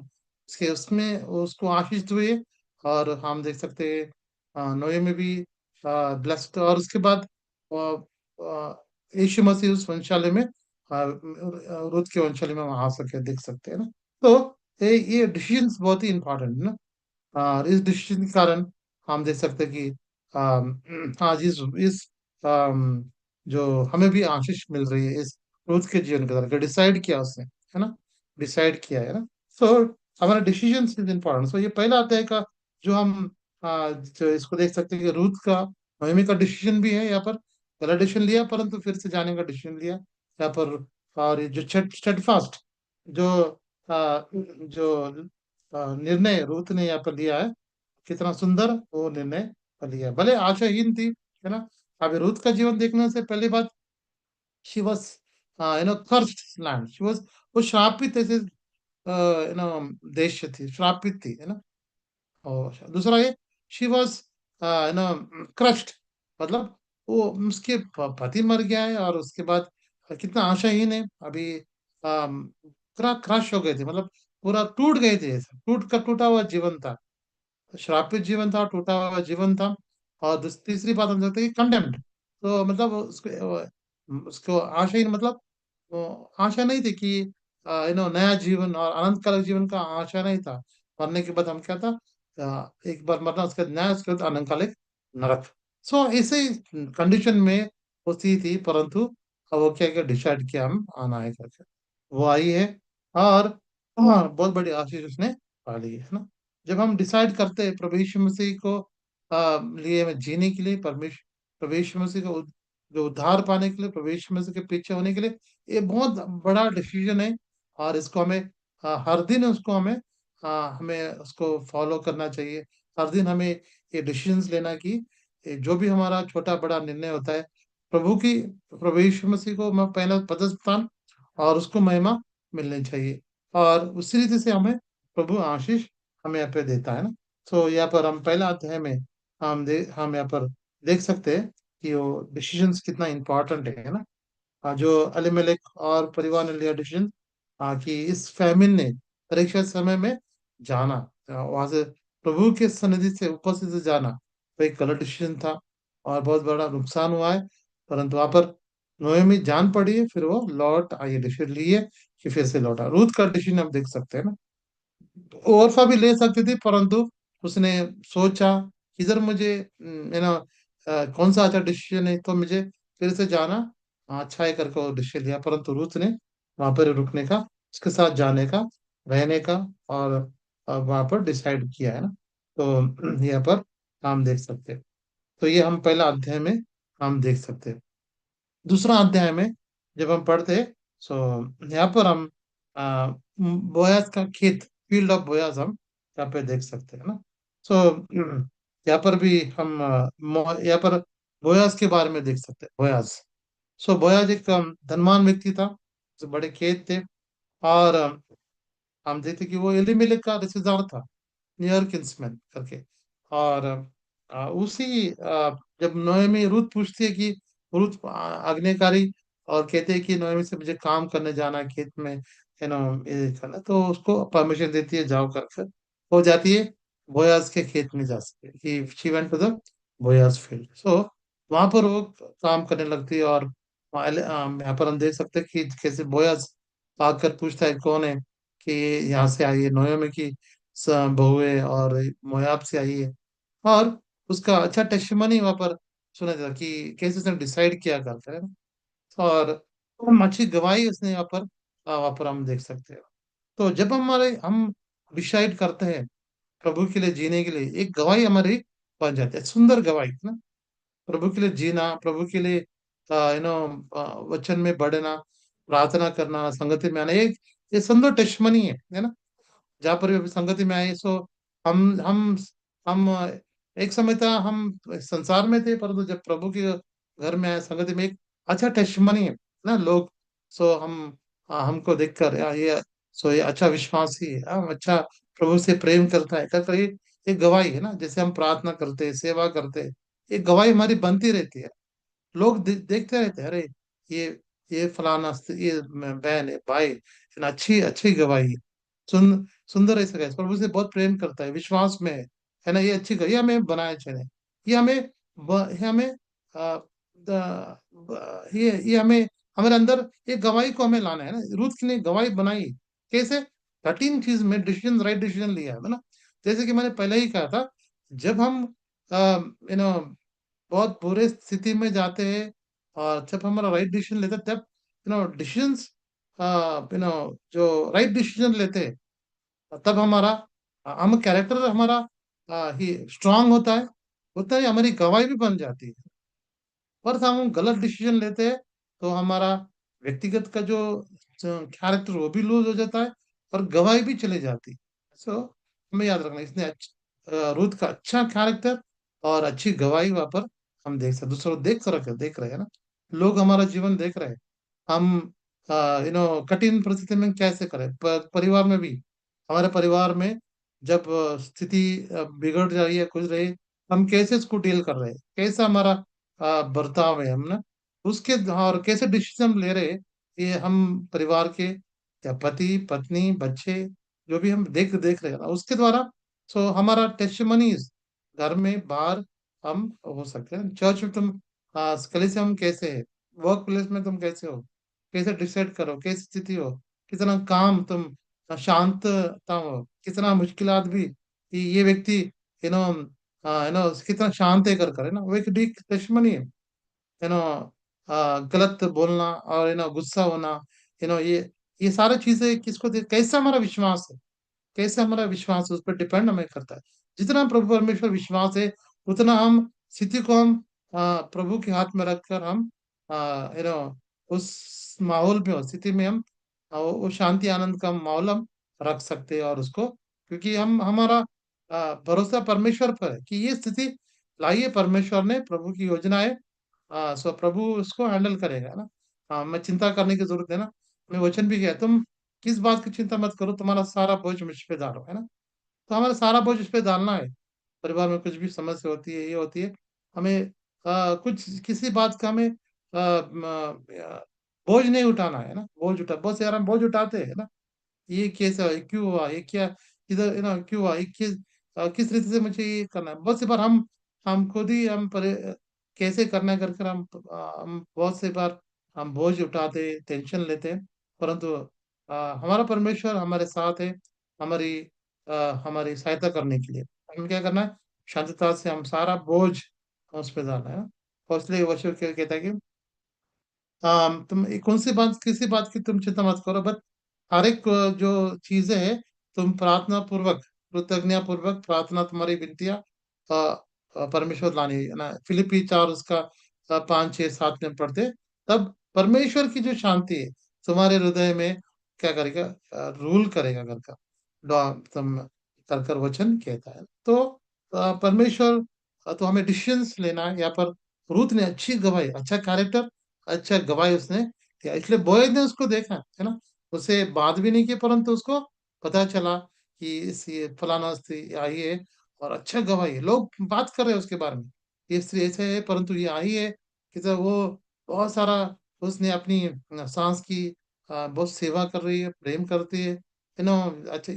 उसके उसमें उसको आशीष हुई है। और हम देख सकते हैं नोए में भी ब्लेस्ड, और उसके बाद अ, यीशु मसीह उस वंशावली में, रुत के वंशावली में वहां आ सके, देख सकते हैं ना। तो ये डिसीजंस बहुत ही इंपॉर्टेंट है ना। और इस डिसीजन के कारण हम देख सकते हैं कि हाँ, इस अम, जो हमें भी आशीष मिल रही है इस रोज के जीवन के द्वारा, डिसाइड किया उसने, है ना, डिसाइड किया है ना। सो हमारा डिसीजन इज इम्पोर्टेंट। सो ये पहला अध्याय का जो हम जो इसको देख सकते हैं कि रूथ का, नोएमी का डिसीजन भी है यहाँ पर। पहला डिसीजन लिया, परंतु फिर से जाने का डिसीजन लिया यहाँ पर। और ये जो स्टेडफास्ट जो जो निर्णय रूथ ने यहाँ पर लिया है, कितना सुंदर वो निर्णय लिया, भले आशाहीन थी, है ना। अभी रूथ का जीवन देखने से पहली बात, she was cursed land, she was, वो श्रापित ऐसे देश थी, श्रापित थी, है ना। और दूसरा ये, शी वॉज क्रश्ड, मतलब वो उसके पति मर गया है, और उसके बाद कितना आशाहीन है अभी, पूरा क्रश हो गए थे, मतलब पूरा टूट गए थे, ऐसा टूट का टूटा हुआ जीवन था, श्रापित जीवन था, टूटा हुआ जीवन था। और तीसरी बात हम सकते हैं कि कंडेम्ड, तो मतलब उसको आशा ही, मतलब वो आशा नहीं थी कि नया जीवन और अनंत कालिक जीवन का आशा नहीं था। मरने के बाद हम क्या था, एक बार मरना, उसके बाद न्याय, उसके बाद अनंत कालिक नरक। सो इसे कंडीशन में वो थी, परंतु अब वो क्या क्या डिसाइड किया, हम आना है करके वो आई है। और बहुत बड़ी आशीष उसने पा ली है ना। जब हम डिसाइड करते हैं प्रभु यीशु मसीह को लिए में जीने के लिए, परमेश्वर प्रभु यीशु मसीह को जो उद्धार पाने के लिए, प्रभु यीशु मसीह के पीछे होने के लिए, ये बहुत बड़ा डिसीजन है। और इसको हमें हर दिन उसको हमें उसको फॉलो करना चाहिए। हर दिन हमें ये डिसीजंस लेना कि ये जो भी हमारा छोटा बड़ा निर्णय होता है, प्रभु यीशु मसीह को मैं पहला पदस्थान और उसको महिमा मिलनी चाहिए। और उसी रीति से हमें प्रभु आशीष हमें यहाँ पे देता है ना। तो यहाँ पर हम पहला अध्याय में हम यहाँ पर देख सकते हैं कि वो डिसीजंस कितना इम्पोर्टेंट है ना। जो अलीमेलेक और परिवार ने लिया डिसीजन कि इस फैमिन ने परीक्षा समय में जाना, वहां से प्रभु के सन्निधि से उपस्थित से जाना, तो एक गलत डिसीजन था, और बहुत बड़ा नुकसान हुआ है। परंतु वहां पर नोएमी जान पड़ी है, फिर वो लौट आई, डिसीजन लिए कि फिर से लौटा। रूथ का डिसीजन हम देख सकते हैं ना। ओरफा भी ले सकती थी, परंतु उसने सोचा इधर मुझे कौन सा अच्छा डिसीजन है, तो मुझे फिर से जाना अच्छा है करके वो डिसीजन लिया। परंतु रूथ ने वहां पर रुकने का, उसके साथ जाने का, रहने का, और वहां पर डिसाइड किया है ना। तो यहाँ पर हम देख सकते हैं। तो ये हम पहला अध्याय में हम देख सकते हैं। दूसरा अध्याय में जब हम पढ़ते, सो यहाँ पर हम बोयास का खेत, फील्ड ऑफ बोयास हम यहाँ पे देख सकते हैं ना। सो यहाँ पर भी हम यहाँ पर बोयास के बारे में देख सकते हैं, बोयास। सो बोयास एक धनवान व्यक्ति था, जो बड़े खेत थे। और हम देखते कि वो एलीमेलेक का रिश्तेदार था, नियर किंसमैन करके। और जब नोएमी रुत पूछती है कि रुत आज्ञाकारी, और कहते हैं कि नोएमी से मुझे काम करने जाना है खेत में, ये करना, तो उसको परमिशन देती है, जाओ कर हो जाती है बोयाज के खेत में, जा सकती है, she went to the Boaz field. So वहां पर वो काम करने लगती है। और यहाँ पर हम देख सकते हैं कि कैसे बोयस आकर पूछता है कौन है, कि ये यहाँ से आई है, नोयोमी की बहू है और मोयाब से आई है। और उसका अच्छा टेस्टिमनी वहां पर सुना था कि कैसे उसने डिसाइड किया करता है ना। और हम अच्छी गवाही उसने वहां पर हम देख सकते हैं। तो जब हम डिसाइड करते हैं प्रभु के लिए जीने के लिए, एक गवाही हमारी बन जाती है, सुंदर गवाही ना। प्रभु के लिए जीना, प्रभु के लिए वचन में बढ़ना, प्रार्थना करना, संगति में आना, ये सुंदर टेस्टमनी है ना। जहाँ पर भी अभी संगति में आए, सो हम हम हम एक समय था हम संसार में थे, परंतु जब प्रभु के घर में आए संगति में, एक अच्छा टेस्टमनी है ना लोग। सो हमको देखकर ये अच्छा विश्वासी है, अच्छा प्रभु से प्रेम करता है, कहकर ये गवाही है ना। जैसे हम प्रार्थना करते हैं, सेवा करते हैं, ये गवाही हमारी बनती रहती है। लोग देखते रहते हैं, अरे ये ये फलाना ये बहन है, भाई, इतना अच्छी अच्छी गवाही है। सुंदर ऐसा है, प्रभु से बहुत प्रेम करता है, विश्वास में है ना। ये अच्छी गवाही, ये हमें बनाए चले, ये हमें ये हमें आ, ये हमें हमारे अंदर ये गवाही को हमें लाना है ना। रूथ के लिए गवाही बनाई कैसे? कठिन चीज में डिसीजन, राइट डिसीजन लिया है ना। जैसे कि मैंने पहले ही कहा था, जब हम यू नो बहुत बुरे स्थिति में जाते हैं, और जब हमारा राइट डिसीजन लेते हैं, तब डिसीजंस जो राइट डिसीजन लेते हैं, तब हमारा हम कैरेक्टर हमारा ही स्ट्रांग होता है, उतना ही हमारी गवाही भी बन जाती है। पर हम गलत डिसीजन लेते हैं, तो हमारा व्यक्तिगत का जो कैरेक्टर वो भी लूज हो जाता है, और गवाही भी चली जाती है। सो हमें याद रखना, इसने रूथ का अच्छा कैरेक्टर और अच्छी गवाही वहां पर हम देख सकते, दूसरों को देख रहे हैं ना। लोग हमारा जीवन देख रहे हैं। हम कठिन परिस्थिति में कैसे करें, परिवार में भी, हमारे परिवार में जब स्थिति बिगड़ रही है, कुछ रही, हम कैसे इसको डील कर रहे हैं, कैसा हमारा बर्ताव है, हम ना उसके, और कैसे डिसीजन ले रहे हैं, ये हम परिवार के या पति पत्नी बच्चे जो भी हम देख रहे हैं ना, उसके द्वारा सो हमारा टेस्टिमनीज घर में बाहर हम हो सकते हैं। चर्च में तुम कलीसिया में कैसे है, वर्क प्लेस में तुम कैसे हो, कैसे डिसाइड करो, कैसी स्थिति हो, कितना काम तुम शांतता हो, कितना मुश्किलात भी, ये व्यक्ति यू नो कितना शांत है कर है ना, वो एक डीप टेस्टिमनी है। यू नो गलत बोलना और गुस्सा होना, ये सारी चीजें कैसा हमारा विश्वास है, कैसे हमारा विश्वास है, उस पर डिपेंड हमें करता है। जितना प्रभु परमेश्वर विश्वास है, उतना हम स्थिति को हम प्रभु के हाथ में रखकर हम उस माहौल में, उस स्थिति में हम वो शांति आनंद का माहौल हम रख सकते हैं। और उसको, क्योंकि हम हमारा भरोसा परमेश्वर पर है कि ये स्थिति लाई है परमेश्वर ने, प्रभु की योजना है। सो प्रभु उसको हैंडल करेगा ना। हाँ, मैं चिंता करने की जरूरत है ना। मैं वचन भी किया, तुम किस बात की चिंता मत करो, तुम्हारा सारा बोझ मुझ पे डालो, है ना। तो हमारा सारा बोझ इस पे डालना है। परिवार में कुछ भी समस्या होती है, ये होती है, हमें कुछ किसी बात का हमें बोझ नहीं उठाना है ना। बोझ उठा, बहुत से यार हम बोझ उठाते हैं ना, ये कैसा है, क्यों हुआ, ये क्या, इधर क्यों हुआ, ये किस रीति से मुझे ये करना है। बहुत सी बार हम खुद ही कैसे करना है कर हम बहुत से बार हम बोझ उठाते, टेंशन लेते हैं। परंतु हमारा परमेश्वर हमारे साथ है, हमारी हमारी सहायता करने के लिए। हमें क्या करना है, शांतता से हम सारा बोझ उस पर डालना है ना। और इसलिए वचन क्या कहता है कि तुम कौन सी बात, किसी बात की तुम चिंता मत करो, बस हर एक जो चीजें हैं, तुम प्रार्थना पूर्वक, कृतज्ञता पूर्वक प्रार्थना, तुम्हारी विनतियां परमेश्वर लानी है ना। फिलिपी 4 उसका 5 6 7 में पढ़ते, तब परमेश्वर की जो शांति है तुम्हारे हृदय में क्या करेगा, रूल करेगा घर का, तुम कर कर वचन कहता है। तो परमेश्वर तो हमें डिसीजंस लेना है यहाँ पर। रूथ ने अच्छी गवाही, अच्छा कैरेक्टर, अच्छा गवाही उसने दिया, इसलिए बोएज ने उसको देखा है ना। उसे बात भी नहीं की, परंतु उसको पता चला कि इस ये फलाना स्त्री आई है, और अच्छा गवाही है, लोग बात कर रहे हैं उसके बारे में, ये स्त्री ऐसे है, परंतु ये आई है कि तो वो बहुत सारा, उसने अपनी सांस की बहुत सेवा कर रही है, प्रेम करती है, अच्छा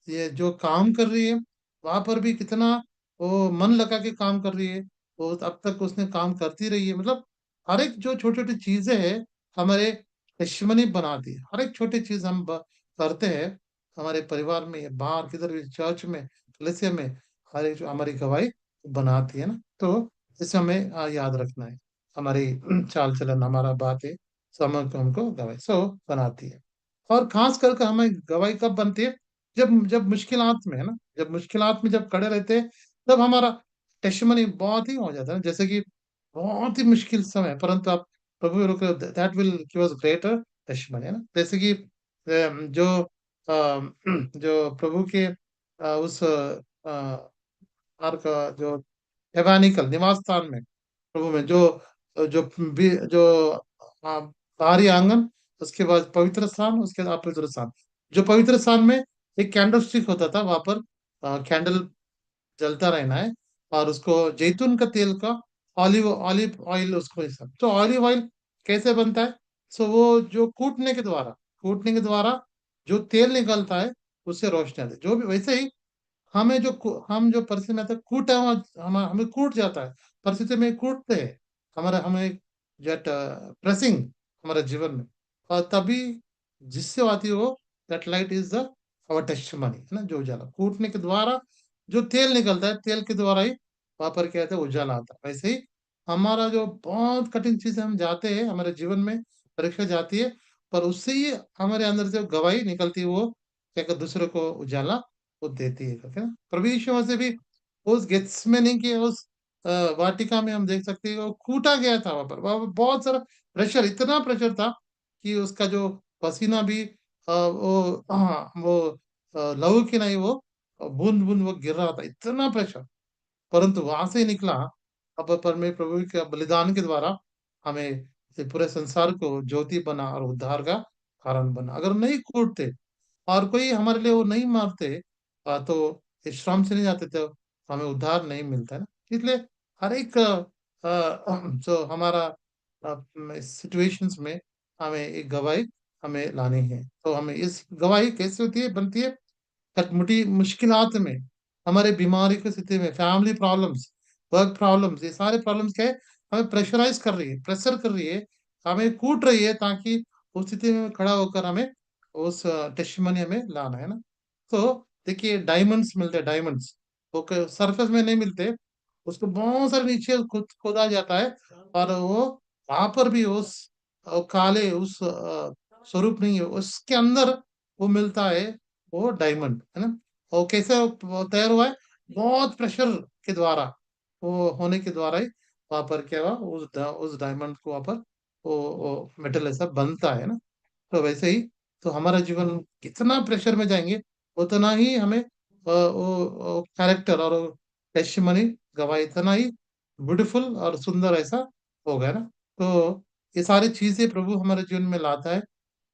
ये जो काम कर रही है, वहां पर भी कितना वो मन लगा के काम कर रही है, वो अब तक उसने काम करती रही है। मतलब हर एक जो छोटी छोटी चीजें हैं हमारे टेस्टिमनी बनाती है। हर एक छोटी चीज हम करते हैं हमारे परिवार में, बाहर किधर भी, चर्च में, कलीसिया में, हर एक जो हमारी गवाही बनाती है ना। तो इसे हमें याद रखना है। हमारी चाल चलन, हमारा बातें समय को हमको गवाही बनाती है। और खास करके हमें गवाही कब बनती है? जब जब मुश्किलात में है ना, जब मुश्किलात में जब खड़े रहते हैं, तब हमारा टेस्टिमनी बहुत ही हो जाता है। जैसे कि बहुत ही मुश्किल समय, परंतु आप प्रभु रुक, that will give us greater testimony, है ना। जैसे कि जो जो प्रभु के उस मार्ग का जो एवानिकल निवास स्थान में, प्रभु में जो जो जो बाहरी आंगन, उसके बाद पवित्र स्थान, उसके बाद अपवित्र स्थान। जो पवित्र स्थान में एक कैंडल स्टिक होता था, वहां पर कैंडल जलता रहना है, और उसको जैतून का तेल का, ऑलिव ऑलिव ऑयल उसको सब। तो ऑलिव ऑयल कैसे बनता है? सो वो जो कूटने के द्वारा जो तेल निकलता है, उससे रोशनी आती है। जो भी वैसे ही हम जो परिस्थिति में आते हैं, कूटा हुआ, हमें कूट जाता है, परिस्थिति में कूटते हैं हमारा, हमें जेट प्रेसिंग हमारे जीवन में। और तभी जिससे आती है वो, that light is the our testimony, है ना। जो उजाला कूटने के द्वारा जो तेल निकलता है, तेल के द्वारा ही वहां पर क्या आता है, उजाला आता है। वैसे ही हमारा जो बहुत कठिन चीजें हम जाते हैं हमारे जीवन में, परीक्षा जाती है, पर उससे ही हमारे अंदर से गवाही निकलती है, वो क्या कहते, दूसरे को उजाला वो देती है करके ना। प्रभु यीशु मसीह भी उस गेत्सेमनी के उस वाटिका में हम देख सकते हैं, वो कूटा गया था। वहां पर बहुत सारा प्रेशर, इतना प्रेशर था कि उसका जो पसीना भी वो लहू की नहीं, वो बूंद बूंद वो गिर रहा था, इतना प्रेशर। परंतु वहां से ही निकला। अब परमे प्रभु के बलिदान के द्वारा हमें ये पूरे संसार को ज्योति बना और उद्धार का कारण बना। अगर नहीं कूटते और कोई हमारे लिए वो नहीं मारते, तो इस श्रम से नहीं जाते, तो हमें उद्धार नहीं मिलता है ना। इसलिए हर एक जो हमारा सिचुएशंस में हमें एक गवाही हमें लानी है। तो हमें इस गवाही कैसे होती है, बनती है? कठमुटी मुश्किलात में, हमारे बीमारी की स्थिति में, फैमिली प्रॉब्लम्स, वर्क प्रॉब्लम्स, ये सारे प्रॉब्लम्स क्या है, हमें प्रेशराइज कर रही है, प्रेशर कर रही है, हमें कूट रही है, ताकि उस स्थिति में खड़ा होकर हमें उस टेस्टिमनी हमें लाना है ना। तो देखिए, डायमंड्स मिलते हैं, डायमंड्स वो सरफेस में नहीं मिलते, उसको बहुत सारे नीचे खोदा जाता है, और वो वहां पर भी उस काले उस स्वरूप नहीं है, उसके अंदर वो मिलता है, वो डायमंड, है ना। और कैसे वो तैयार हुआ है? बहुत प्रेशर के द्वारा, वो होने के द्वारा ही वहां पर क्या हुआ, उस डायमंड को वहां पर वो मेटल ऐसा बनता है ना। तो वैसे ही तो हमारा जीवन कितना प्रेशर में जाएंगे, उतना ही हमें वो कैरेक्टर और टेस्टिमनी, गवाही इतना ही ब्यूटीफुल और सुंदर ऐसा होगा ना। तो ये सारी चीजें प्रभु हमारे जीवन में लाता है,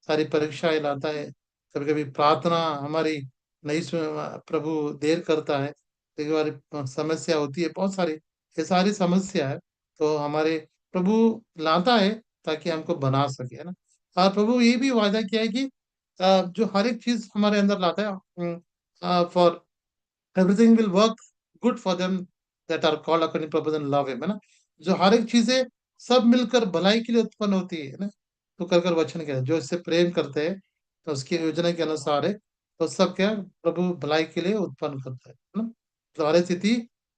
सारी परीक्षाएं लाता है। कभी कभी प्रार्थना हमारी नहीं प्रभु देर करता है, कई बार समस्या होती है बहुत सारी, ये सारी समस्या है तो हमारे प्रभु लाता है, ताकि हमको बना सके, है ना। और प्रभु ये भी वादा किया है कि जो हर एक चीज हमारे अंदर लाता है, for everything will work good for them that are called according to purpose and love him, है ना। जो हर एक चीजें सब मिलकर भलाई के लिए उत्पन्न होती है ना। तो कर वचन क्या है, जो इससे प्रेम करते हैं तो उसकी योजना के अनुसार है, तो सब क्या है, प्रभु भलाई के लिए उत्पन्न करता है ना। तो हर स्थिति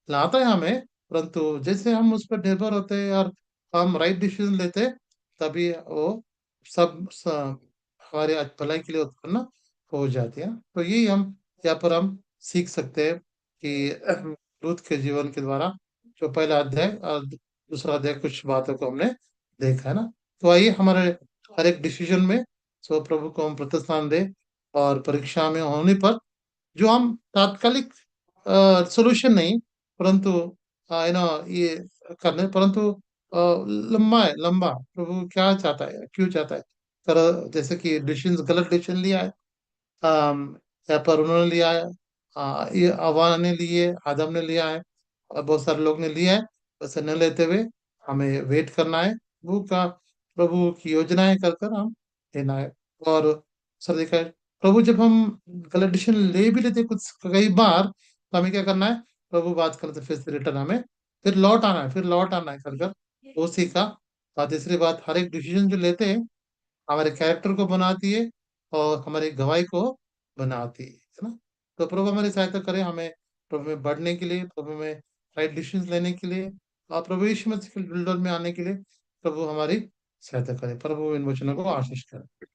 लाता है हमें, परंतु जैसे हम उस पर निर्भर होते हैं और हम राइट डिसीजन लेते हैं, तभी वो हमारे भलाई के लिए उत्पन्न हो जाती है। तो यही हम यहाँ पर हम सीख सकते हैं कि रूथ के जीवन के द्वारा, जो पहला अध्याय और दूसरा अध्याय, कुछ बातों को हमने देखा है ना। तो आइए हमारे हर एक डिसीजन में सो प्रभु को हम प्रतिस्थान दें, और परीक्षा में होने पर जो हम तात्कालिक सोल्यूशन नहीं, परंतु ये करने, परंतु लंबा है, लंबा प्रभु क्या चाहता है, क्यों चाहता है, कर जैसे कि डिसीजन, गलत डिसीजन लिया है, यहाँ पर उन्होंने लिया है, ये अवा ने लिए, आदम ने लिया है, और बहुत सारे लोग ने लिया है। वैसे न लेते हुए हमें वेट करना है, प्रभु की योजनाएं कर कर हम लेना है। और सर देखा है, प्रभु जब हम गलत डिसीजन ले भी लेते कुछ कई बार, तो हमें क्या करना है, प्रभु बात करते फिर से रिटर्न हमें फिर लौट आना है, फिर लौट आना है कर कर, वो सीखा। और तीसरी बात, हर एक डिसीजन जो लेते हैं हमारे कैरेक्टर को बनाती है और हमारी गवाही को बनाती है ना। तो प्रभु हमारी सहायता करे हमें प्रभु में बढ़ने के लिए, प्रभु में राइट डिसीजन लेने के लिए, और प्रभु यीशु मसीह के बिल्डर में आने के लिए प्रभु हमारी सहायता करे। प्रभु इन वचनों को आशीष करे।